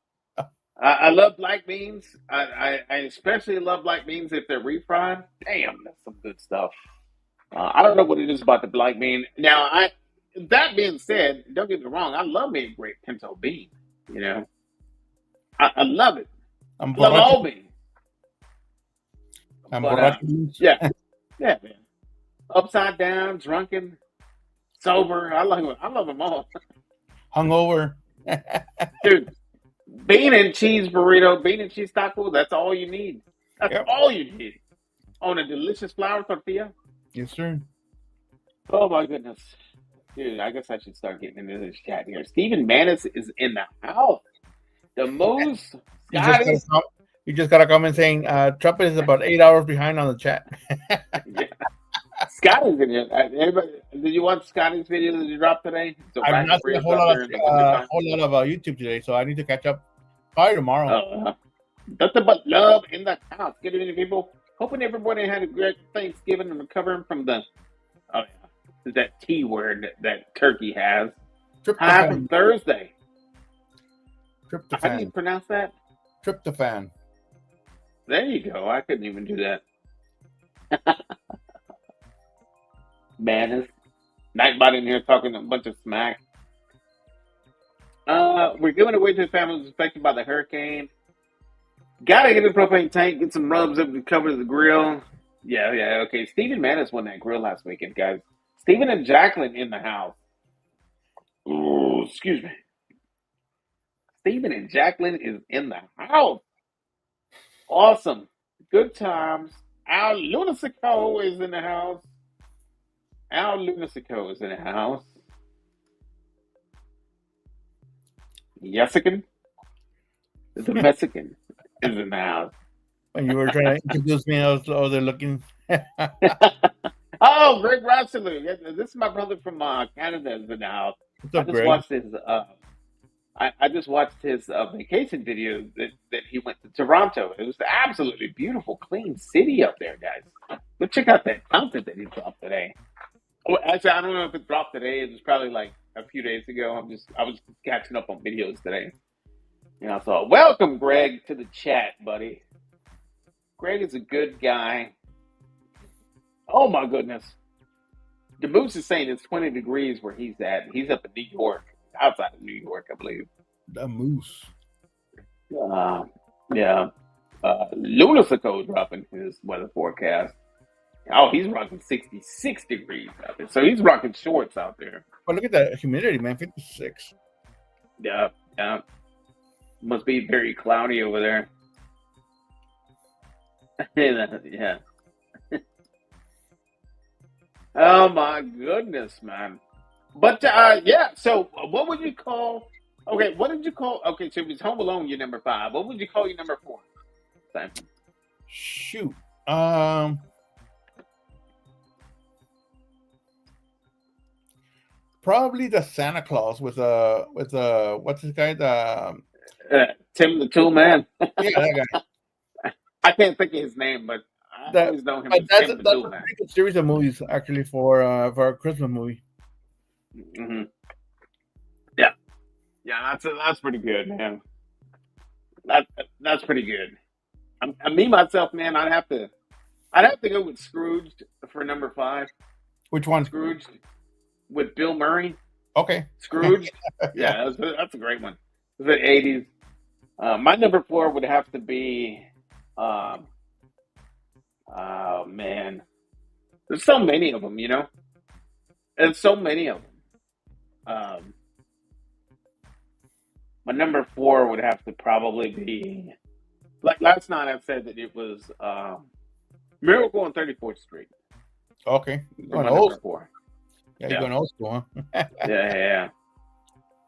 I love black beans. I especially love black beans if they're refried. Damn, that's some good stuff. I don't know what it is about the black bean. Now, that being said, don't get me wrong. I love me a great pinto bean. You know, I love it. I'm I love borracho. all beans. I'm But borracho beans. yeah, man. Upside down, drunken, sober. I love them all, Hungover. dude. Bean and cheese burrito, bean and cheese taco. That's all you need. That's Yep. all you need on a delicious flour tortilla. Yes, sir. Oh my goodness, dude! I guess I should start getting into this chat here. Stephen Manis is in the house. The Moose, You just got a comment saying Trumpet is about 8 hours behind on the chat. yeah. Scotty's in here. Everybody, did you watch Scotty's video that he dropped today? So I've not seen a whole lot of YouTube today, so I need to catch up. Probably tomorrow. Nothing but love in the house. Good evening, people. Hoping everybody had a great Thanksgiving and recovering from that T word that turkey has. Hi from Thursday. How do you Tryptophan. pronounce that? Tryptophan. There you go. I couldn't even do that. Madness. Nightbot in here talking a bunch of smack. We're giving away to the families affected by the hurricane. Gotta get a propane tank, get some rubs up to cover the grill. Yeah, okay. Stephen Manis won that grill last weekend, guys. Stephen and Jacqueline in the house. Ooh, excuse me. Stephen and Jacqueline is in the house. Awesome. Good times. Al Lunasico is in the house. Al Lunasico is in the house. Yesican, the Mexican, is in the house. When you were trying to introduce me, I was there looking. Oh, Greg Rossler. This is my brother from Canada is in the house. What's up, I just Greg? watched his. I just watched his vacation video that he went to Toronto. It was an absolutely beautiful, clean city up there, guys. Go check out that content that he dropped today. Well, actually, I don't know if it dropped today. It was probably like a few days ago. I was catching up on videos today. And I thought, welcome, Greg, to the chat, buddy. Greg is a good guy. Oh my goodness. The Moose is saying it's 20 degrees where he's at. He's up in New York, outside of New York, I believe. The Moose. Yeah. Lunasico dropping his weather forecast. Oh, he's rocking 66 degrees out there. So he's rocking shorts out there. But look at that humidity, man. 56. Yeah. Must be very cloudy over there. Yeah. Oh my goodness, man. But yeah, so what would you call what did you call so it was Home Alone your number 5. What would you call your number 4? Simon? Shoot. Probably the Santa Claus with what's this guy? Tim the Tool Man. Yeah, that guy. I can't think of his name, but I always know him as Tim the Tool Man. That's a pretty good series of movies actually for a Christmas movie. Mm-hmm. Yeah, that's pretty good, man. That's pretty good. Me myself, man, I'd have to go with Scrooged for number 5. Which one? Scrooged with Bill Murray. Okay. Scrooged. Yeah, that's a great one. It was the 80s. My number 4 would have to be. Oh man, there's so many of them, you know. There's so many of them. My number 4 would have to probably be, like last night I said that it was Miracle on 34th Street. Okay. For my number 4. Yeah, you're going old school, huh? Yeah.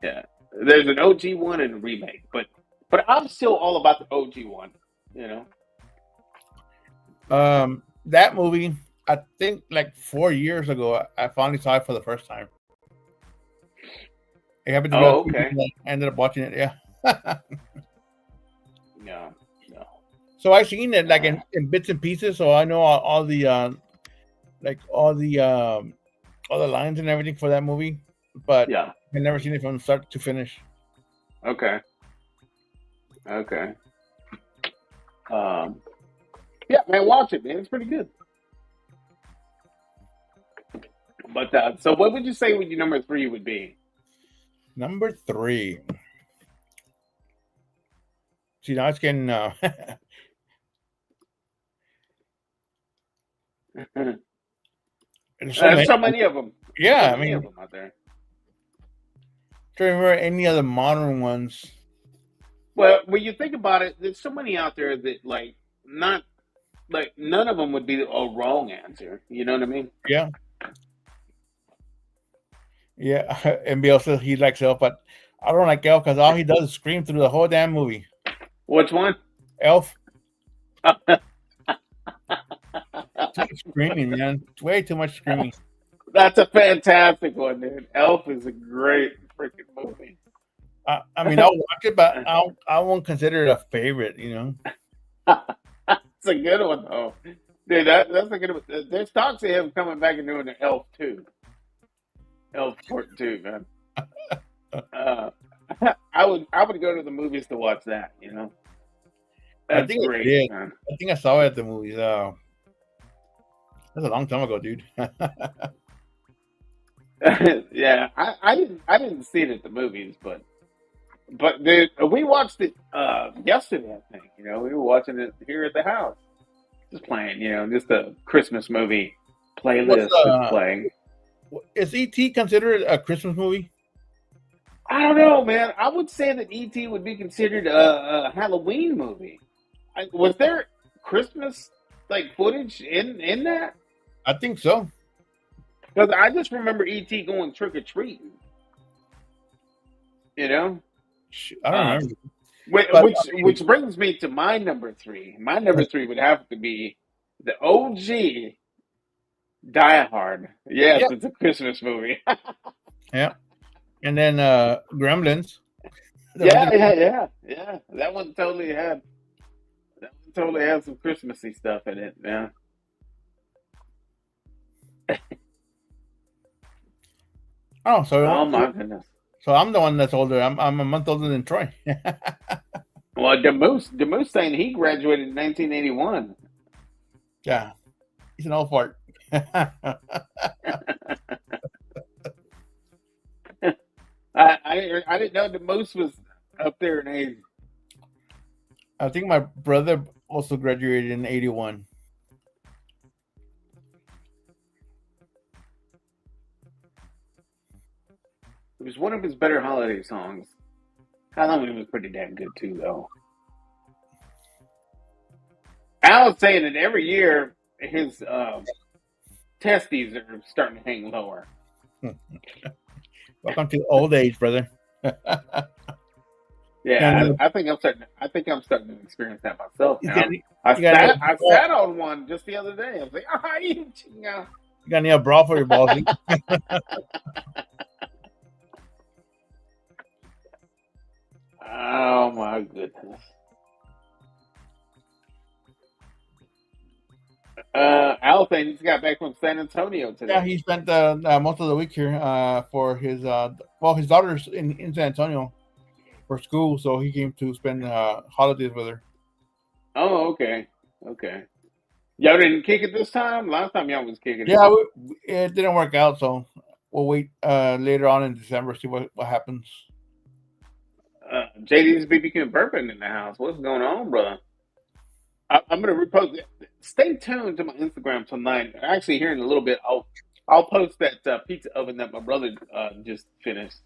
There's an OG one and a remake, but I'm still all about the OG one, you know. That movie, I think like 4 years ago, I finally saw it for the first time. It happened to be okay. I ended up watching it, yeah. No. So I've seen it like in bits and pieces, so I know all the lines and everything for that movie, but yeah, I've never seen it from start to finish. Okay. Yeah, man, watch it, man. It's pretty good. But so, what would you say your number 3 would be? Number 3. See, now it's getting. There's so many of them. Yeah, so many of them out there. Trying to remember any other modern ones. Well, when you think about it, there's so many out there that none of them would be a wrong answer. You know what I mean? Yeah. Yeah, and Bill says he likes Elf, but I don't like Elf because all he does is scream through the whole damn movie. Which one? Elf. Too much screaming, man. Way too much screaming. That's a fantastic one, dude. Elf is a great freaking movie. I mean, I'll watch it, but I won't consider it a favorite, you know? It's a good one, though. Dude, that's a good one. There's talks of him coming back and doing an Elf 2. Elf Part 2, man. I would go to the movies to watch that, you know? I That's think I great, did. man. I think I saw it at the movies. That's a long time ago, dude. Yeah, I didn't see it at the movies, but dude, we watched it yesterday. I think we were watching it here at the house, just playing. Just a Christmas movie What's playlist that's playing. is E.T. considered a Christmas movie? I don't know, man. I would say that E.T. would be considered a Halloween movie. Was there Christmas like footage in that? I think so. Because I just remember E.T. going trick or treating. You know, I don't um, remember. which But which which brings me to my number three. My number three would have to be the OG Die Hard. Yes, yeah, it's a Christmas movie. yeah. And then Gremlins. The Yeah, original. yeah, yeah, yeah. That one totally had some Christmassy stuff in it. Yeah. Oh, Oh my goodness. so I'm the one that's older. I'm a month older than Troy. Well, the Moose saying he graduated in 1981. Yeah, he's an old fart. I didn't know the Moose was up there in age. I think my brother also graduated in '81. It was one of his better holiday songs. Halloween was pretty damn good too, though. Al was saying that every year his testes are starting to hang lower. Welcome to old age, brother. Yeah, And I think I'm starting to experience that myself you now. got, I you got sat I sat on one just the other day. I was like, you got a bra for your balls. oh my goodness. Al saying he just got back from San Antonio Yeah, today. he spent most of the week here for his his daughter's in San Antonio for school, so he came to spend holidays with her. Oh, okay, okay. Y'all didn't kick it this time. Last time y'all was kicking it. Yeah, it didn't work out, so we'll wait later on in December see what happens. JD's BBQ and Bourbon in the house. What's going on, brother? I'm gonna repost it. Stay tuned to my Instagram tonight. Actually, here in a little bit, I'll post that pizza oven that my brother just finished.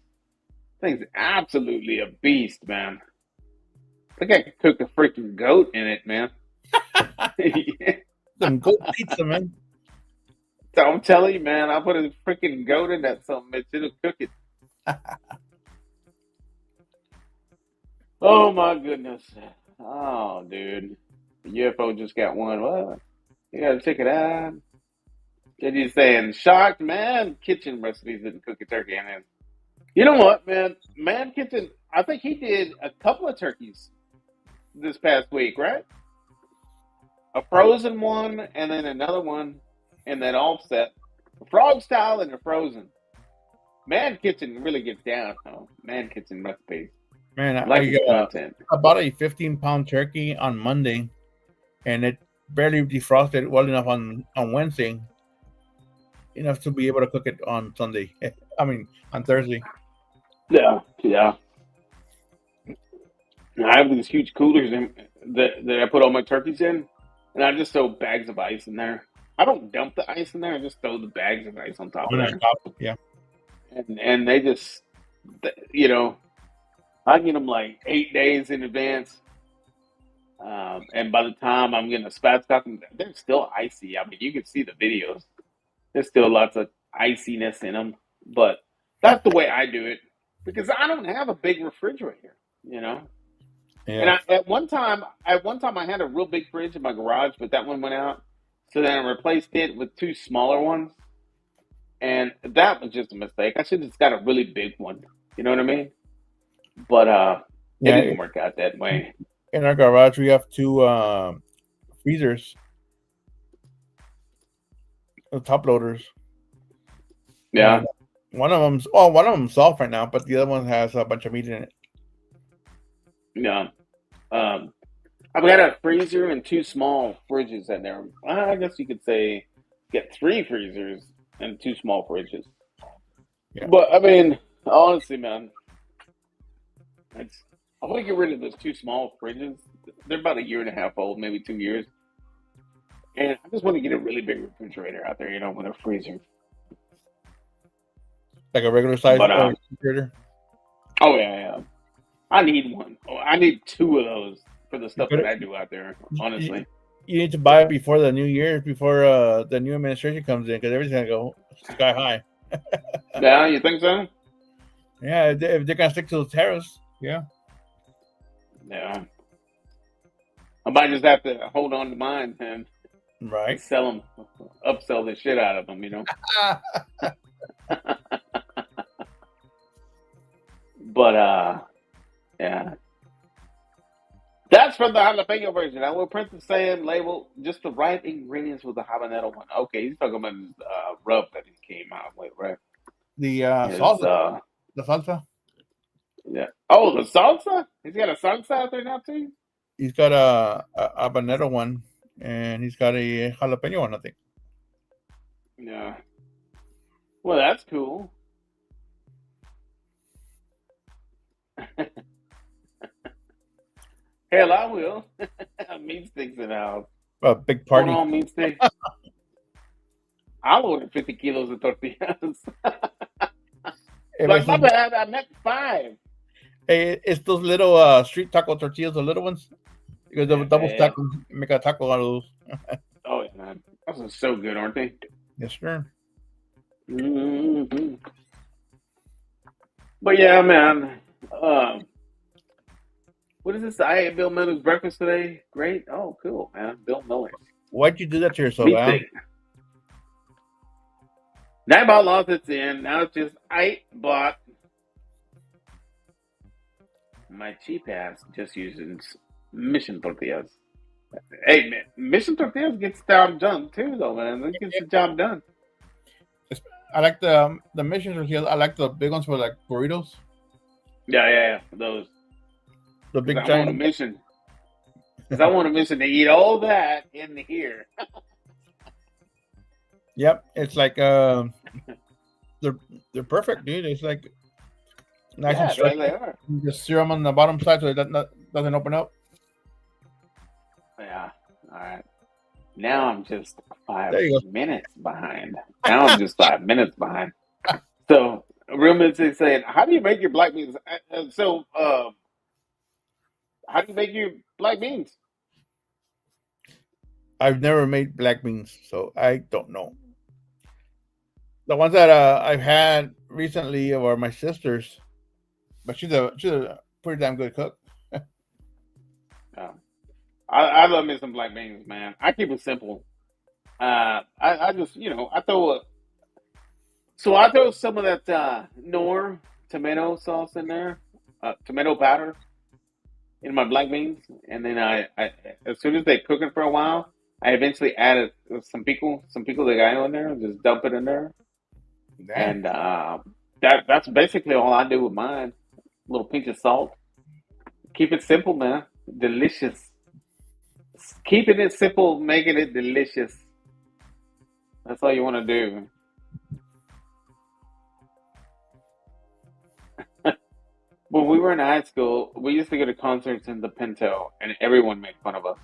Thing's absolutely a beast, man. I think I could cook a freaking goat in it, man. Yeah. Some good pizza, man. So I'm telling you, man, I put a freaking goat in that something, bitch. It'll cook it. Oh my goodness. Oh, dude. The UFO just got one. What? You gotta check it out. JD's saying, shocked, man. Kitchen recipes didn't cook a turkey. And then, you know what, man? Man Kitchen, I think he did a couple of turkeys this past week, right? A frozen one and then another one in that offset. A frog style and a frozen. Man Kitchen really gets down. Oh, Man Kitchen recipes. Man, I like his content. I bought a 15-pound turkey on Monday, and it barely defrosted well enough on Wednesday, enough to be able to cook it on Sunday. I mean, on Thursday. Yeah, yeah. I have these huge coolers that I put all my turkeys in, and I just throw bags of ice in there. I don't dump the ice in there. I just throw the bags of ice on top of there, Yeah. and they just, you know, I get them like 8 days in advance, and by the time I'm getting a spat stock, they're still icy. I mean, you can see the videos. There's still lots of iciness in them, but that's the way I do it because I don't have a big refrigerator, you know. And Yeah. at one time, I had a real big fridge in my garage, but that one went out. So then I replaced it with two smaller ones, and that was just a mistake. I should have just got a really big one. You know what I mean? But it Yeah. didn't work out that way. In our garage, we have two freezers, top loaders. Yeah, And one of them's soft right now, but the other one has a bunch of meat in it. yeah. I I've got a freezer and two small fridges in there. I guess you could say get three freezers and two small fridges. Yeah. But I mean, honestly, man, I want to get rid of those two small fridges. They're about a year and a half old, maybe 2 years. And I just want to get a really big refrigerator out there, with a freezer. Like a regular size But refrigerator. oh yeah. I need one. Oh, I need two of those for the stuff You that could- I do out there. Honestly, You need to buy it before the new year, before the new administration comes in, because everything's gonna go sky high. yeah, you think so? Yeah, if they're gonna stick to the tariffs, yeah. Yeah. I might just have to hold on to mine and Right. sell them, upsell the shit out of them, But yeah. That's from the jalapeno version. I will print the same label, just the right ingredients with the habanero one. Okay, he's talking about his rub that he came out with, right? The His, salsa, the salsa. yeah. Oh, the salsa? He's got a salsa out there now too? He's got a habanero one, and he's got a jalapeno one, I think. Yeah. Well, that's cool. Hell, I will. Meat sticks in the house. A big party. Going on meat sticks. I'll order 50 kilos of tortillas. Like, my bad, I meant 5. Hey, it's those little street taco tortillas, the little ones. You got double stack them, make a taco out of those. Oh, yeah, man. Those are so good, aren't they? Yes, sir. Mm-hmm. But yeah, man. What is this? I ate Bill Miller's breakfast today. Great. Oh, cool, man. Bill Miller. Why'd you do that to yourself, Meat Al? steak. Now I bought lost its in. Now it's just I bought my cheap ass just using Mission tortillas. Hey man, Mission tortillas gets the job done too, though, man. It gets the job done. I like the Mission tortillas. I like the big ones for like burritos. Yeah. Those. The big I want a giant. mission. Because I want a mission to eat all that in here. Yep, it's like they're perfect, dude. It's like nice and Yeah, stretchy. they are. You just sear them on the bottom side so it doesn't open up. Yeah. All right. Now I'm just 5 There you go. minutes behind. Now I'm just 5 minutes behind. So, Rumors is saying, how do you make your black beans? How do you make your black beans? I've never made black beans, so I don't know. The ones that I've had recently are my sister's, but she's a pretty damn good cook. I love me some black beans, man. I keep it simple. I just, I throw some of that Knorr tomato sauce in there, tomato powder in my black beans, and then I as soon as they cook it for a while, I eventually add some pico de gallo in there, and just dump it in there, Damn. and that's basically all I do with mine. A little pinch of salt. Keep it simple, man. Delicious. Keeping it simple, making it delicious. That's all you want to do. When we were in high school, we used to go to concerts in the Pinto, and everyone made fun of us.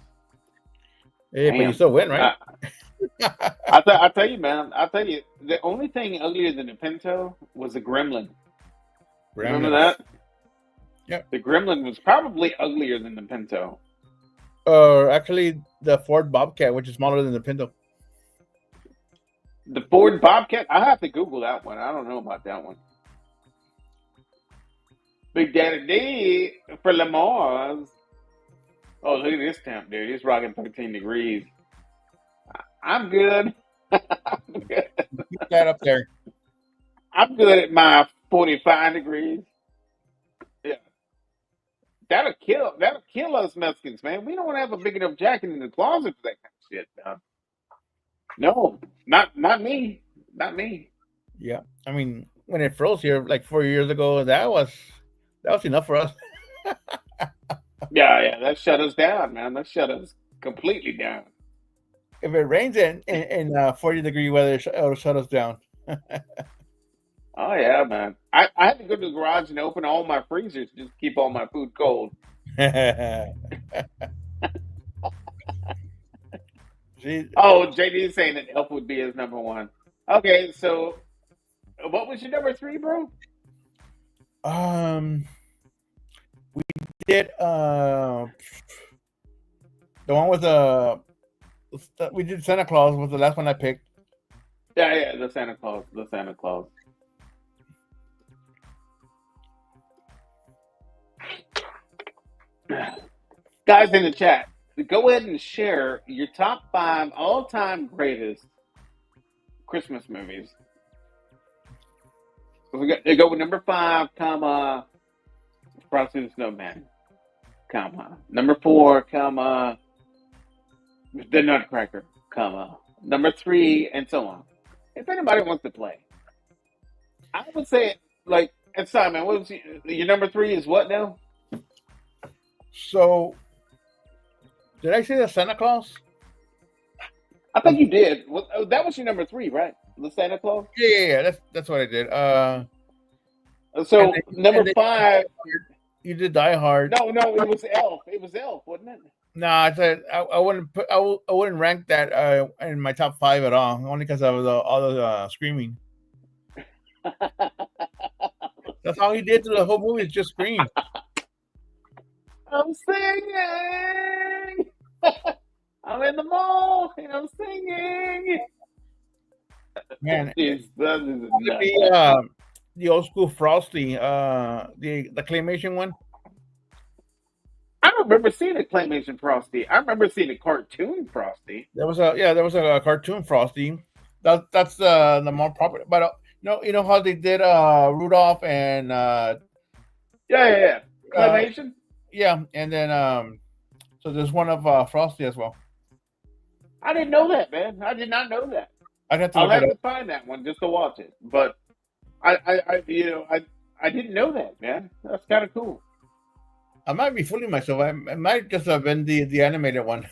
Hey, but you still win, right? I tell you, man. I tell you, the only thing uglier than the Pinto was the Gremlin. Remember that? Yep. The Gremlin was probably uglier than the Pinto. Actually, the Ford Bobcat, which is smaller than the Pinto. The Ford Bobcat? I have to Google that one. I don't know about that one. Big Daddy D for Lamar's. Oh, look at this temp, dude. He's rocking 13 degrees. I'm good. I'm good. Keep that up there. I'm good at my 45 degrees. Yeah. That'll kill us Mexicans, man. We don't have a big enough jacket in the closet for that kind of shit, man. No, not me. Not me. Yeah, I mean, when it froze here like 4 years ago, that was enough for us. Yeah, that shut us down, man. That shut us completely down. If it rains in 40-degree weather, it'll shut us down. Oh yeah, man. I had to go to the garage and open all my freezers just to keep all my food cold. See, Oh, JD is saying that Elf would be his number one. Okay, so what was your number three, bro? um, we did the one with we did Santa Claus was the last one I picked. Yeah, the Santa Claus, the Santa Claus. Guys in the chat, go ahead and share your top 5 all-time greatest Christmas movies. They go with number 5, comma, Frosty the Snowman, comma. Number 4, comma, The Nutcracker, comma. Number 3, and so on. If anybody wants to play, I would say, like, and Simon, what was your number 3 is what now? So, did I say the Santa Claus? I think you did. Well, that was your number 3, right? The Santa Claus? Yeah. That's what I did. So, number 5. You did Die Hard. No, it was Elf. It was Elf, wasn't it? No, I wouldn't put I wouldn't rank that in my top 5 at all. Only because of all the screaming. That's all he did through the whole movie is just scream. I'm singing. I'm in the mall and I'm singing. Man, that is the old school Frosty, the claymation one. I don't remember seeing a claymation Frosty. I remember seeing a cartoon Frosty. There was a cartoon Frosty. That's the more popular. But you know how they did Rudolph and Yeah. Claymation. Yeah, and then so there's one of Frosty as well. I didn't know that, man. I did not know that. I'll have to find that one just to watch it. But I didn't know that, man. That's kind of cool. I might be fooling myself. I might just have been the animated one.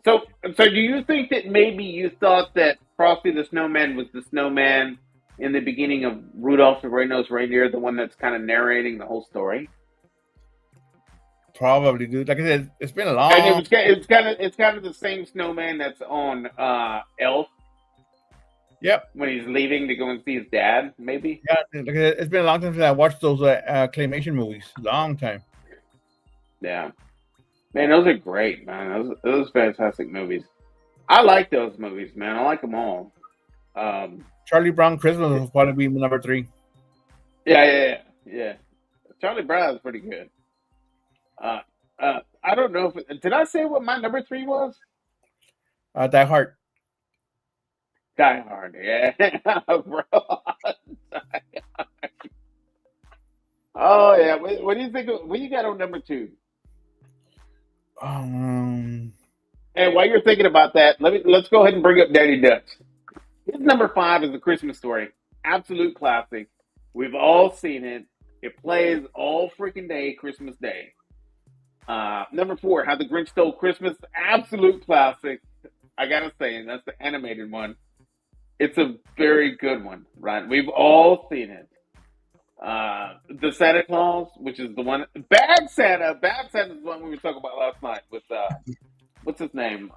So do you think that maybe you thought that Frosty the Snowman was the snowman in the beginning of Rudolph the Red-Nosed Reindeer, the one that's kind of narrating the whole story? Probably, dude. Like I said, it's been a long. And it's kind of the same snowman that's on Elf. Yep. When he's leaving to go and see his dad, maybe. Yeah, it's been a long time since I watched those claymation movies. Long time. Yeah, man, those are great, man. Those fantastic movies. I like those movies, man. I like them all. Charlie Brown Christmas will probably be number 3. Yeah. Charlie Brown is pretty good. I don't know if did I say what my number 3 was? Die Hard. Die Hard, yeah, bro. Oh yeah. What do you think? What you got on number 2? And while you're thinking about that, let's go ahead and bring up Daddy Dutch. His number 5 is The Christmas Story. Absolute classic. We've all seen it. It plays all freaking day, Christmas Day. Number 4, How the Grinch Stole Christmas. Absolute classic. I gotta say, and that's the animated one. It's a very good one, right? We've all seen it. The Santa Claus, which is the one. Bad Santa. Bad Santa is the one we were talking about last night with what's his name?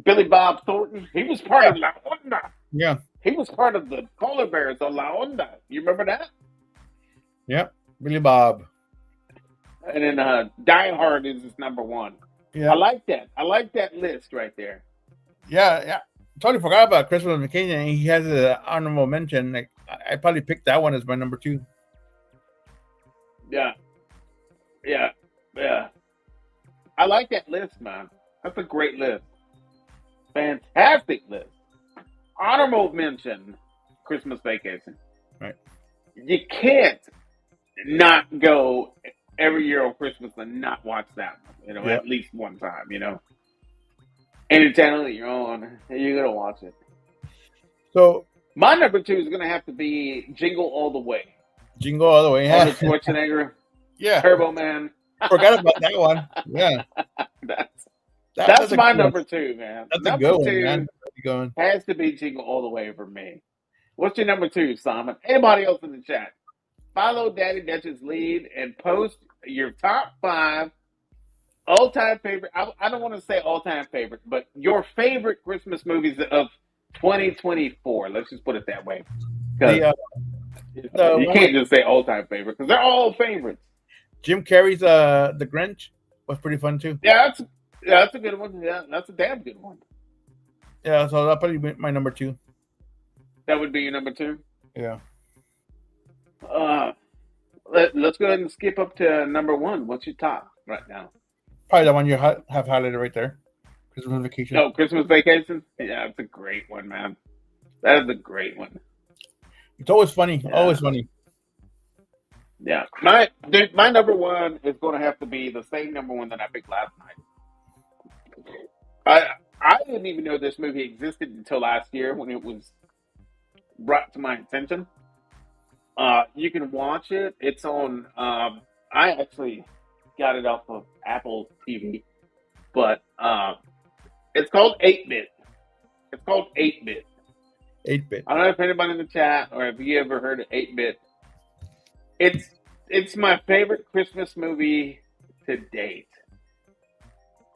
Billy Bob Thornton. He was part of La Onda. Yeah. He was part of the polar bears of La Onda. You remember that? Yep. Billy Bob. And then Die Hard is his number 1. Yeah. I like that. I like that list right there. Yeah. Totally forgot about Christmas Vacation. He has an honorable mention. Like I probably picked that one as my number 2. Yeah. I like that list, man. That's a great list. Fantastic list. Honorable mention, Christmas Vacation. Right. You can't not go every year on Christmas and not watch that one, at least one time, Any channel that you're on, you're going to watch it. So, my number 2 is going to have to be Jingle All the Way. Jingle All the Way. Arnold Schwarzenegger. Yeah, Turbo Man. forgot about that one. Yeah, That's that's that's a my good one. number two, man. That's a Number good one, man. two That's a good one. has to be Jingle All the Way for me. What's your number two, Simon? Anybody else in the chat? Follow Daddy Dutch's lead and post your top five all-time favorite. I don't want to say all-time favorite, but your favorite Christmas movies of 2024. Let's just put it that way, because The the you one with can't just say all-time favorite because they're all favorites. Jim Carrey's The Grinch was pretty fun too. That's a good one. Yeah, that's a damn good one. Yeah, so that'll probably be my number two. That would be your number two. Yeah, Uh, let's go ahead and skip up to number one. What's your top right now? probably the one you have highlighted right there. Christmas Vacation. Oh, Christmas Vacation. Yeah, it's a great one, man. That is a great one. It's always funny. Yeah. Always funny. Yeah, my number one is going to have to be the same number one that I picked last night. I didn't even know this movie existed until last year when it was brought to my attention. You can watch it. It's on. I actually got it off of Apple TV, but it's called 8-Bit. It's called 8-Bit. 8-bit. I don't know if anybody in the chat or if you ever heard of 8-Bit. It's my favorite Christmas movie to date.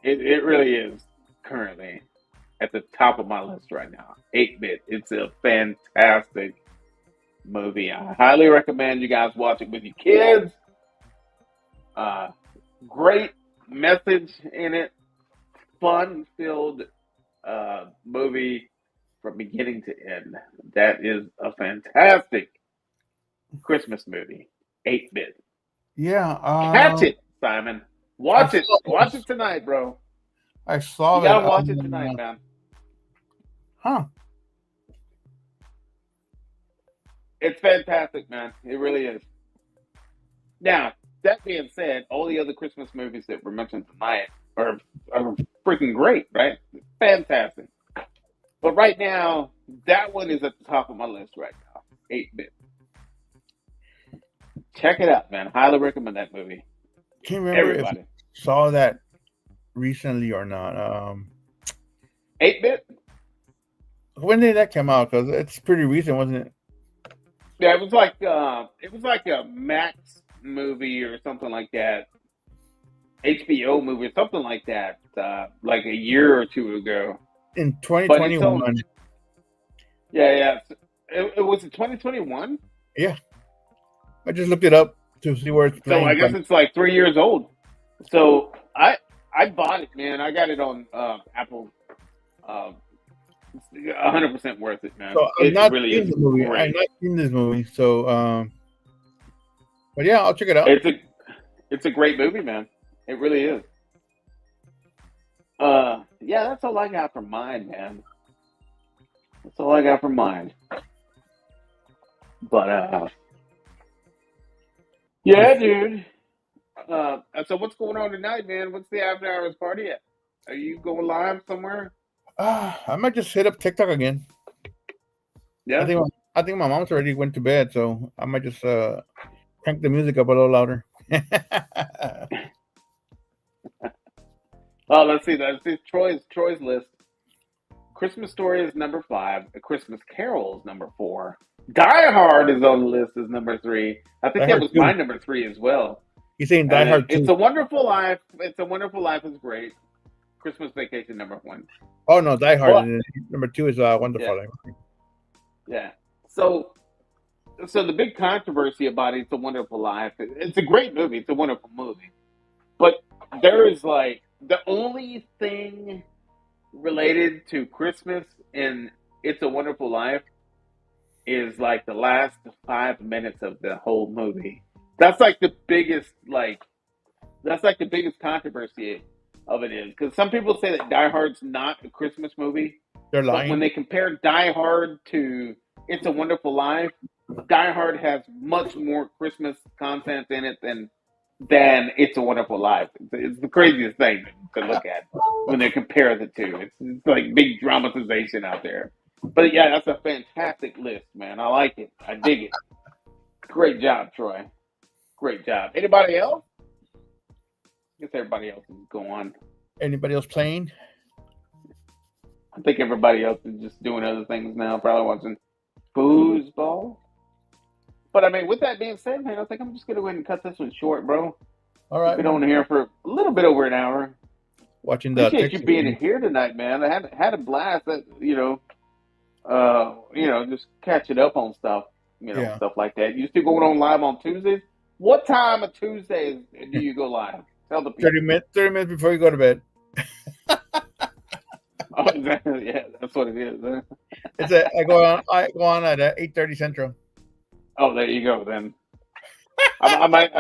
It really is currently at the top of my list right now. 8-Bit. It's a fantastic movie. I highly recommend you guys watch it with your kids. Great message in it. Fun-filled movie from beginning to end. That is a fantastic Christmas movie. 8-Bit. Yeah. Catch it, Simon. Watch it. saw it. Watch it tonight, bro. I saw You that. gotta watch it tonight, man. Huh. It's fantastic, man. It really is. Now, that being said, all the other Christmas movies that were mentioned tonight are freaking great, right? Fantastic. But right now, that one is at the top of my list right now. 8-Bit. Check it out, man. Highly recommend that movie. Can't remember Everybody. if I saw that recently or not. 8-Bit? When did that come out? Because it's pretty recent, wasn't it? Yeah, it was like a Max movie or something like that. HBO movie or something like that. Like a year or two ago. In 2021. Yeah. It was in 2021? Yeah. I just looked it up to see where it's So playing. I guess it's like 3 years old. So I bought it, man. I got it on Apple. 100% worth it, man. So I've It not really seen is the movie. great. I've not seen this movie. So, but yeah, I'll check it out. It's a great movie, man. It really is. Yeah, that's all I got for mine, man. That's all I got for mine. But yeah, dude. So what's going on tonight, man? What's the after hours party at? Are you going live somewhere? I might just hit up TikTok again. Yeah. I think my mom's already went to bed, so I might just crank the music up a little louder. Oh, let's see. Troy's list. Christmas Story is number 5. A Christmas Carol is number 4. Die Hard is on the list as number 3. I think Die that Hard was 2. my number 3 as well. He's saying Die Hard 2. It's a Wonderful Life. It's a Wonderful Life is great. Christmas Vacation number 1. Oh no, Die Hard. Well, And then number 2 is Wonderful Life. Yeah. So the big controversy about It's a Wonderful Life. It's a great movie. It's a wonderful movie. But there is like the only thing related to Christmas in It's a Wonderful Life is like the last 5 minutes of the whole movie. That's like the biggest controversy of it is, because some people say that Die Hard's not a Christmas movie. They're But lying. when they compare Die Hard to It's a Wonderful Life, Die Hard has much more Christmas content in it than It's a Wonderful Life. It's the craziest thing to look at when they compare the two. It's like big dramatization out there. But yeah, that's a fantastic list, man. I like it. I dig it. Great job, Troy. Great job. Anybody else? I guess everybody else is gone. Anybody else playing? I think everybody else is just doing other things now, probably watching foosball. But I mean, with that being said, man, I think I'm just gonna go ahead and cut this one short, bro. All We've right, been man. on here for a little bit over an hour. Watching the Appreciate you Texas being game. here tonight, man. I had a blast. That just catching up on stuff, Yeah. stuff like that. You still going on live on Tuesdays? What time of Tuesdays do you go live? Tell the people. 30 minutes before you go to bed. Oh, exactly. Yeah, that's what it is. Huh? I go on at 8:30 Central. Oh, there you go. Then I might,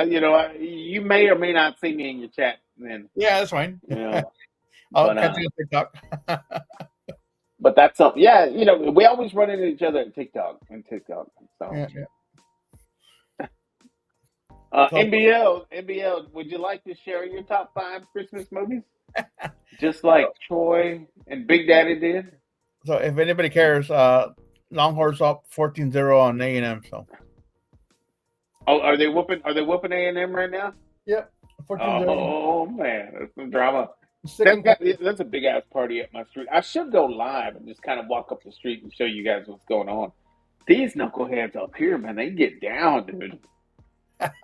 you may or may not see me in your chat then. Yeah, that's fine. I'll But catch you on TikTok. but that's something. Yeah, we always run into each other at TikTok. So Yeah, yeah. So, NBL, would you like to share your top 5 Christmas movies? Just like Troy and Big Daddy did. so if anybody cares, Longhorns up 14-0 on A&M. So. Oh, are they whooping A&M right now? Yep. 14-0. Oh man, that's some drama. Second. That's a big ass party up my street. I should go live and just kind of walk up the street and show you guys what's going on. These knuckleheads up here, man, they get down, dude.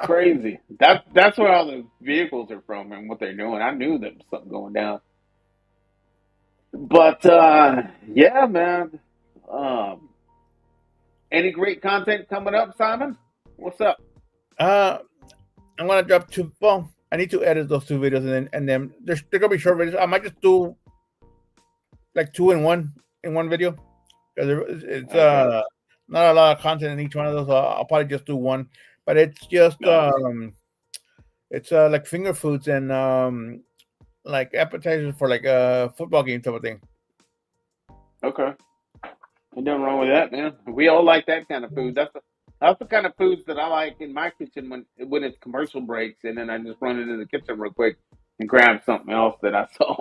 Crazy. That's where all the vehicles are from and what they're doing. I knew there was something going down. But yeah, man. Any great content coming up, Simon? What's up? I'm gonna drop 2. Well, I need to edit those 2 videos, and then they're gonna be short videos. I might just do like 2 in one video, because it's not a lot of content in each one of those. I'll probably just do one, but it's just it's like finger foods and like appetizers for like a football game type of thing. Okay. Ain't nothing wrong with that, man. We all like that kind of food. That's the kind of foods that I like in my kitchen when it's commercial breaks, and then I just run into the kitchen real quick and grab something else that I saw.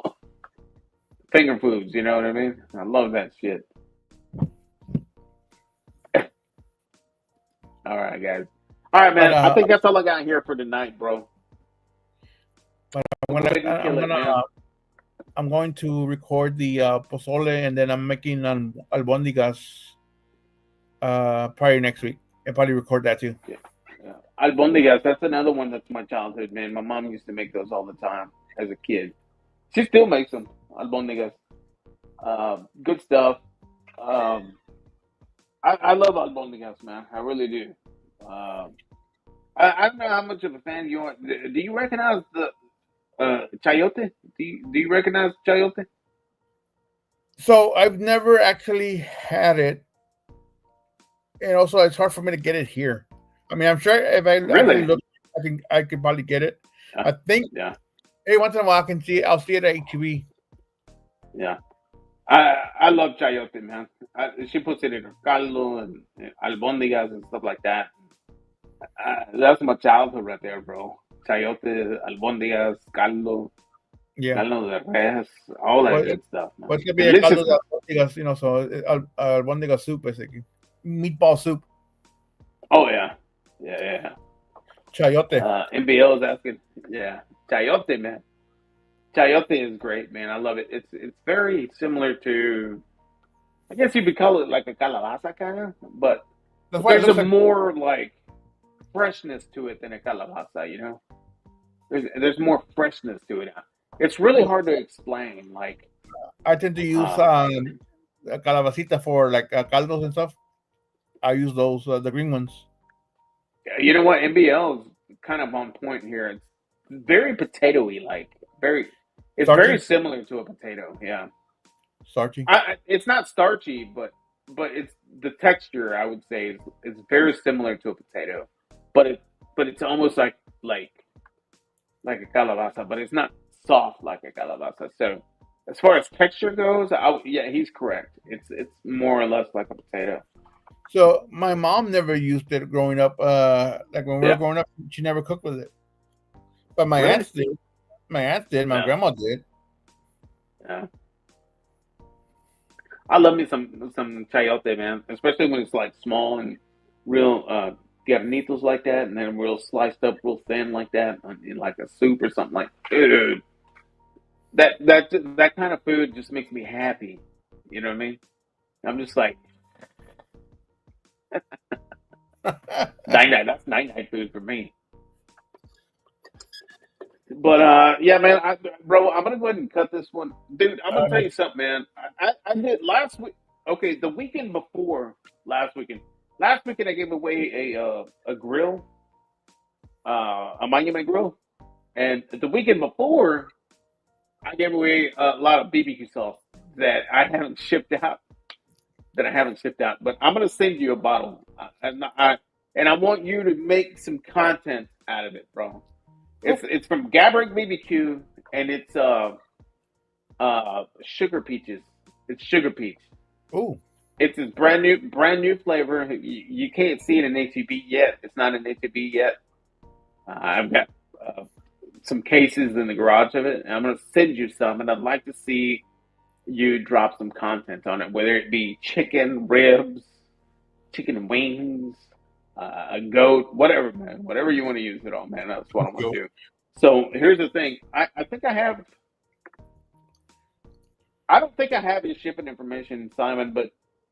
Finger foods, you know what I mean? I love that shit. All right, guys. All right, man. I think that's all I got here for tonight, bro. I'm going to record the pozole, and then I'm making albondigas probably next week. I'll probably record that too. Yeah. Albondigas, that's another one that's my childhood, man. My mom used to make those all the time as a kid. She still makes them, albondigas. Good stuff. I love albondigas, man. I really do. I don't know how much of a fan you are. Do you recognize the chayote? Do you recognize chayote? So I've never actually had it, and also it's hard for me to get it here. I mean, I'm sure if I really look, I could probably get it. I think every once in a while I'll see it at HEB. Yeah, I love chayote, man. She puts it in her caldo and albondigas and stuff like that. That's my childhood right there, bro. Chayote, albondigas, caldo, caldo de res, all that good stuff, man. What's gonna be a caldo de albondigas, so albondiga soup, basically. Meatball soup. Oh, yeah. Chayote. NBL is asking, chayote, man. Chayote is great, man. I love it. It's very similar to, I guess you could call it like a calabaza kind of, but there's a more like freshness to it than a calabaza, you know? There's more freshness to it. It's really hard to explain. Like, I tend to use calabacita for like caldos and stuff. I use those, the green ones. You know what? NBL is kind of on point here. It's very potato-y, like it's starchy. Very similar to a potato. Yeah, starchy. It's not starchy, but it's the texture. I would say is very similar to a potato, but it's almost like a calabaza, but it's not soft like a calabaza. So as far as texture goes, he's correct. It's more or less like a potato. So my mom never used it growing up. Like when we were growing up, she never cooked with it. But my aunts did. My grandma did. Yeah. I love me some chayote, man. Especially when it's like small and real carnitos like that, and then real sliced up, real thin like that, in like a soup or something like. Dude, that kind of food just makes me happy. You know what I mean? I'm just like night. That's night food for me. But yeah, man, bro, I'm gonna go ahead and cut this one, dude. I'm gonna tell you something, man. I did last week. Okay, the weekend before last weekend. Last weekend I gave away a grill, a monument grill, and the weekend before I gave away a lot of BBQ sauce that I haven't shipped out. But I'm gonna send you a bottle, and I want you to make some content out of it, bro. It's from Gabrick BBQ, and it's sugar peaches. It's sugar peach. Oh, It's this brand new flavor. You can't see it in HEB yet. It's not in HEB yet. I've got some cases in the garage of it, and I'm gonna send you some, and I'd like to see you drop some content on it, whether it be chicken ribs, chicken wings, a goat, whatever, man, whatever you want to use it on, man. That's what I want to do. So here's the thing. I think I have. I don't think I have your shipping information, Simon, but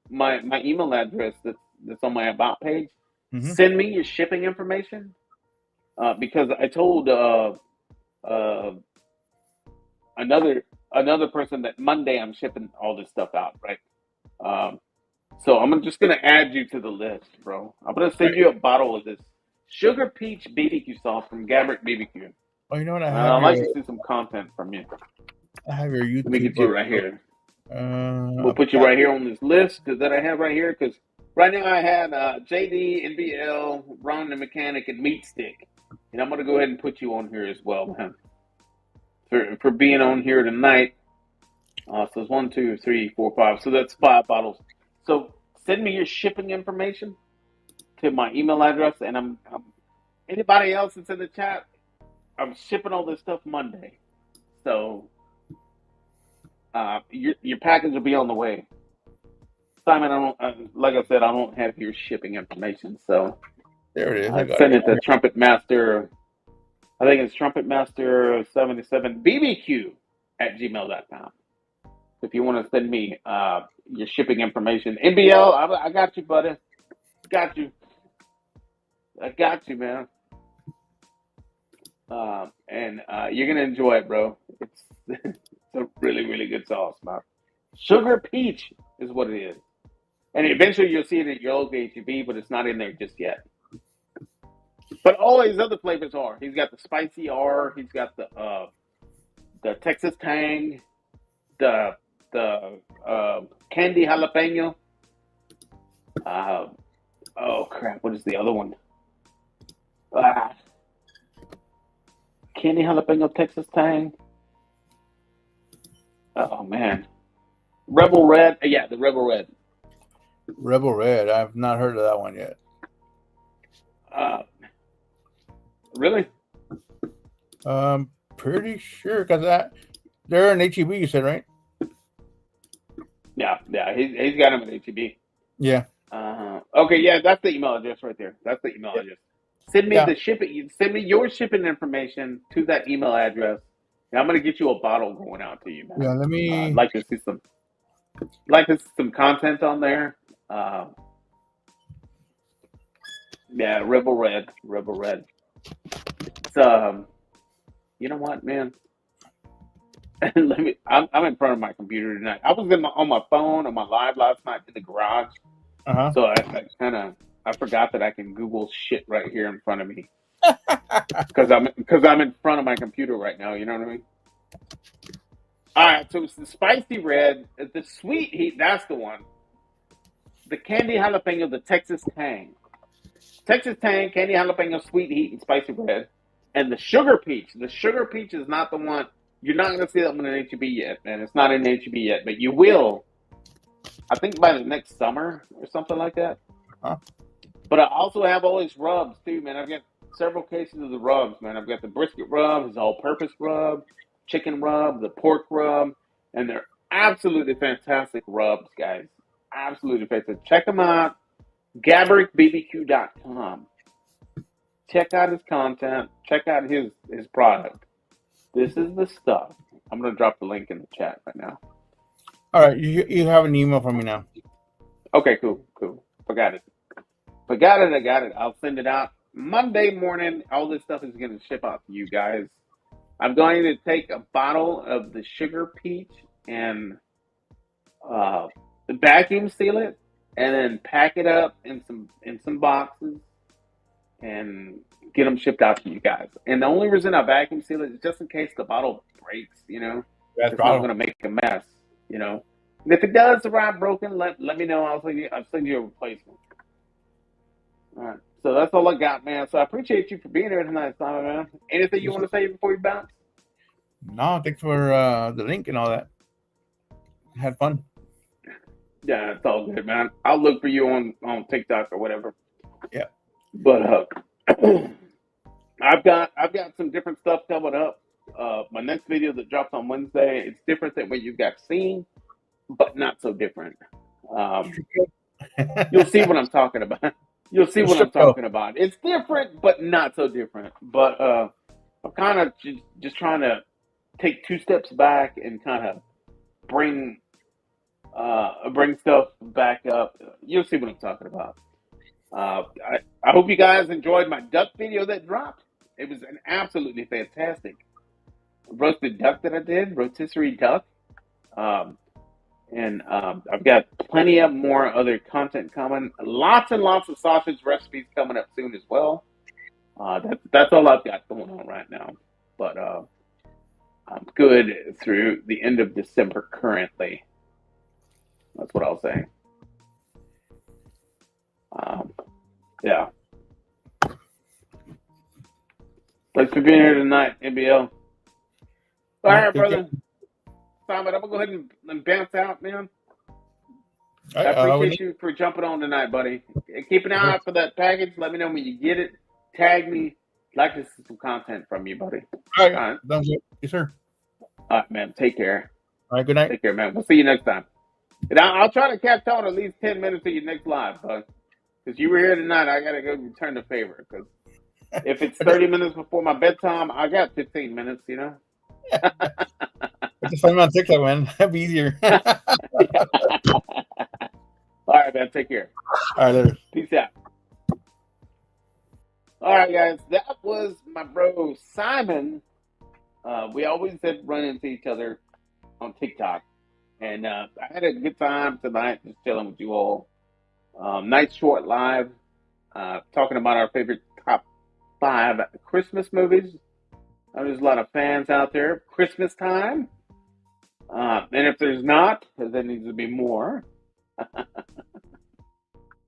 my email address that's on my about page. mm-hmm. Send me your shipping information because I told uh, another person that Monday I'm shipping all this stuff out, right? So I'm just gonna add you to the list, bro. I'm gonna send you a bottle of this sugar peach BBQ sauce from Gabrick BBQ. Oh, you know what? I'd like to see some content from you. I have your YouTube. Let me get you right here. We'll I've put you got- right here on this list that I have right here because right now I had JD, NBL, Ron the Mechanic, and Meat Stick, and I'm gonna go ahead and put you on here as well, man. For being on here tonight. So it's 1, 2, 3, 4, 5. So that's 5 bottles. So send me your shipping information to my email address, and I'm anybody else that's in the chat. I'm shipping all this stuff Monday, so your package will be on the way. Simon, I don't like I said, I don't have your shipping information, so there it is. I got send it. it to Trumpetmaster. I think it's Trumpetmaster77 BBQ at gmail.com. If you want to send me your shipping information, NBL, I got you, buddy. Got you. I got you, man. And you're gonna enjoy it, bro. It's a really, really good sauce, man. Sugar peach is what it is, and eventually you'll see it at your local HEB, but it's not in there just yet. But all his other flavors are. He's got the spicy R. He's got the Texas Tang, the candy jalapeno. Oh crap! What is the other one? Candy jalapeno Texas Tang. Oh man, Rebel Red. Yeah, the Rebel Red. Rebel Red. I've not heard of that one yet. Really? Pretty sure because they're in HEB. You said right? Yeah. He's got them at HEB. Yeah. Okay, yeah, that's the email address right there. That's the email address. Send me the shipping. Send me your shipping information to that email address, and I'm gonna get you a bottle going out to you, man. Yeah. Let me. I'd like to see some content on there. Yeah, Rebel Red. It's you know what, man? I'm in front of my computer tonight. I was on my phone on my live last night in the garage. So I forgot that I can Google shit right here in front of me because I'm in front of my computer right now. You know what I mean? All right, so it's the spicy red, the sweet heat. That's the one. The candy jalapeno, the Texas Tang, candy jalapeno, sweet heat, and spicy red, and the sugar peach. The sugar peach is not the one. You're not going to see that one in HEB yet, man. It's not in HEB yet, but you will. I think by the next summer or something like that. Huh. But I also have all these rubs too, man. I've got several cases of the rubs, man. I've got the brisket rub, his all-purpose rub, chicken rub, the pork rub, and they're absolutely fantastic rubs, guys. Absolutely fantastic. Check them out. GabrickBBQ.com. check out his content, check out his product. This is the stuff. I'm gonna drop the link in the chat right now. All right, you have an email from me now. Okay, cool. Forgot it. I got it. I'll send it out Monday morning. All this stuff is gonna ship out to you guys. I'm going to take a bottle of the sugar peach and vacuum seal it, and then pack it up in some boxes and get them shipped out to you guys. And the only reason I vacuum seal it is just in case the bottle breaks. That's It's not bottle. going to make a mess. And if it does arrive broken, let me know. I'll send you a replacement. All right. So that's all I got, man. So I appreciate you for being here tonight, Simon, man. Anything you Yes, want sir. to say before you bounce? No, thanks for the link and all that. Had fun. Yeah, it's all good, man. I'll look for you on TikTok or whatever. Yeah. But I've got some different stuff coming up. My next video that drops on Wednesday, it's different than what you guys seen, but not so different. You'll see what I'm talking about. You'll see what I'm Strip club. talking about. It's different, but not so different. But I'm kind of just trying to take 2 steps back and kind of bring stuff back up. You'll see what I'm talking about. I hope you guys enjoyed my duck video that dropped. It was an absolutely fantastic roasted duck that I did, rotisserie duck. And I've got plenty of more other content coming. Lots and lots of sausage recipes coming up soon as well. That's all I've got going on right now. But I'm good through the end of December currently. That's what I'll say. Yeah. Thanks for being here tonight, NBL. All right, brother. Simon, I'm going to go ahead and bounce out, man. I appreciate you for jumping on tonight, buddy. Keep an eye out for that package. Let me know when you get it. Tag me. Like to see some content from you, buddy. All right. Sounds good. Yes, sir. All right, man. Take care. All right. Good night. Take care, man. We'll see you next time. And I'll try to catch on at least 10 minutes of your next live, bud. Because you were here tonight, I got to go return the favor. Because if it's 30 minutes before my bedtime, I got 15 minutes, Just find me on TikTok, man. That'd be easier. All right, man. Take care. All right, later. Peace out. All right, guys. That was my bro, Simon. We always have run into each other on TikTok. And I had a good time tonight just chilling with you all. Nice short live, talking about our favorite top 5 Christmas movies. There's a lot of fans out there. Christmas time. And if there's not, there needs to be more.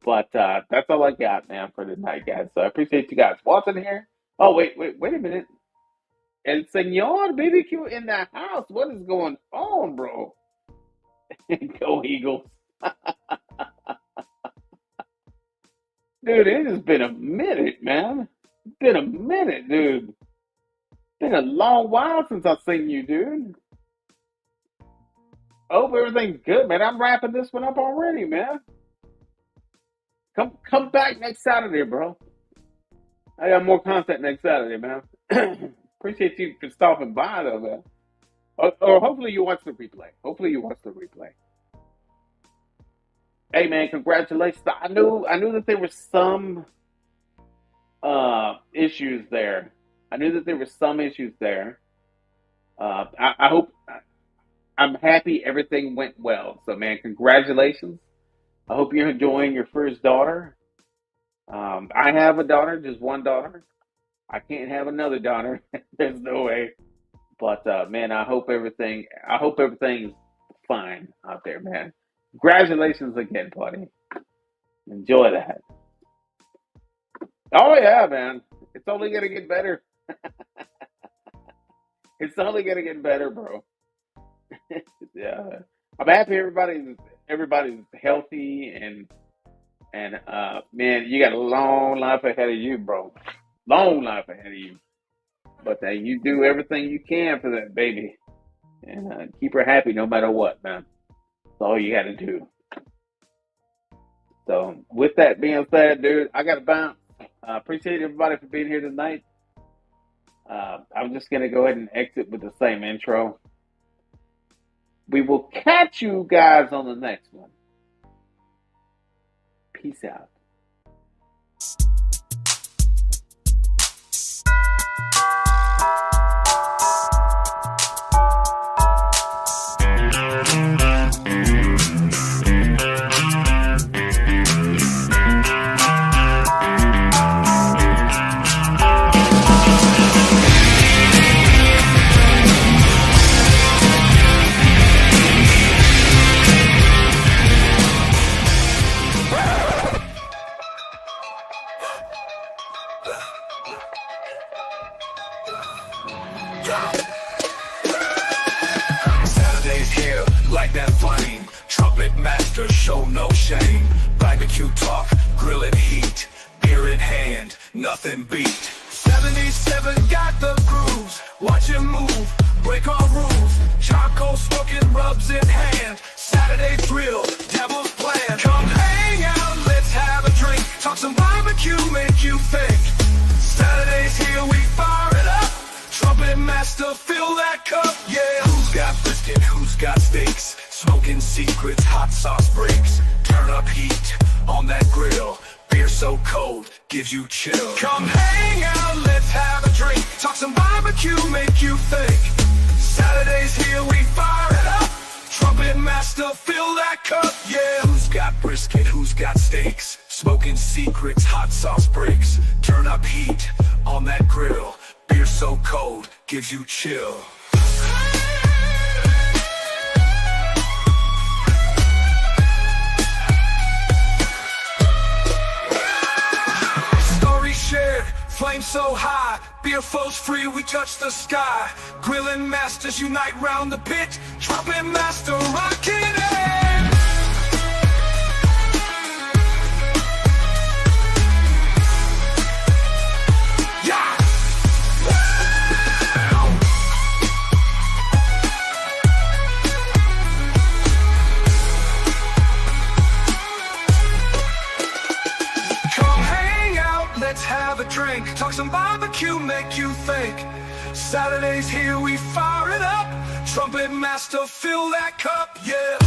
But that's all I got, man, for tonight, guys. So I appreciate you guys watching here. Oh, wait a minute. El Señor BBQ in the house. What is going on, bro? Go Eagles. Dude, it has been a minute, man. It's been a minute, dude. It's been a long while since I've seen you, dude. Hope everything's good, man. I'm wrapping this one up already, man. Come back next Saturday, bro. I got more content next Saturday, man. Appreciate you for stopping by, though, man. Or hopefully you watch the replay. Hey, man, congratulations. I knew that there were some issues there. I hope, I'm happy everything went well. So, man, congratulations. I hope you're enjoying your first daughter. I have a daughter, just one daughter. I can't have another daughter. There's no way. But man, I hope everything's fine out there, man. Congratulations again, buddy. Enjoy that. Oh yeah, man. It's only gonna get better. It's only gonna get better, bro. Yeah. I'm happy everybody's healthy and man, you got a long life ahead of you, bro. Long life ahead of you. But you do everything you can for that baby. And keep her happy no matter what, man. That's all you got to do. So, with that being said, dude, I got to bounce. Appreciate everybody for being here tonight. I'm just going to go ahead and exit with the same intro. We will catch you guys on the next one. Peace out. Saturday's here like that flame. Trumpetmaster, show no shame. BBQ talk, grill and heat. Beer in hand, nothing beat. 77 got the grooves. Watch him move, break all rules. Charcoal smoking, rubs in hand. Saturday thrill, devil's plan. Come hang out, let's have a drink. Talk some barbecue, make you think. Saturday's here, we fire it up. Trumpetmaster, fill that cup, yeah. Who's got brisket, who's got steaks? Smoking secrets, hot sauce breaks. Turn up heat on that grill. Beer so cold, gives you chill. Come hang out, let's have a drink. Talk some barbecue, make you think. Saturday's here, we fire it up. Trumpetmaster, fill that cup, yeah. Who's got brisket, who's got steaks? Smoking secrets, hot sauce breaks. Turn up heat on that grill. Beer so cold, gives you chill. Story shared, flame so high. Beer flows free, we touch the sky. Grilling masters unite round the pit. Trumpetmaster rockin' it. Let's have a drink, talk some barbecue, make you think. Saturday's here, we fire it up. Trumpetmaster, fill that cup, yeah.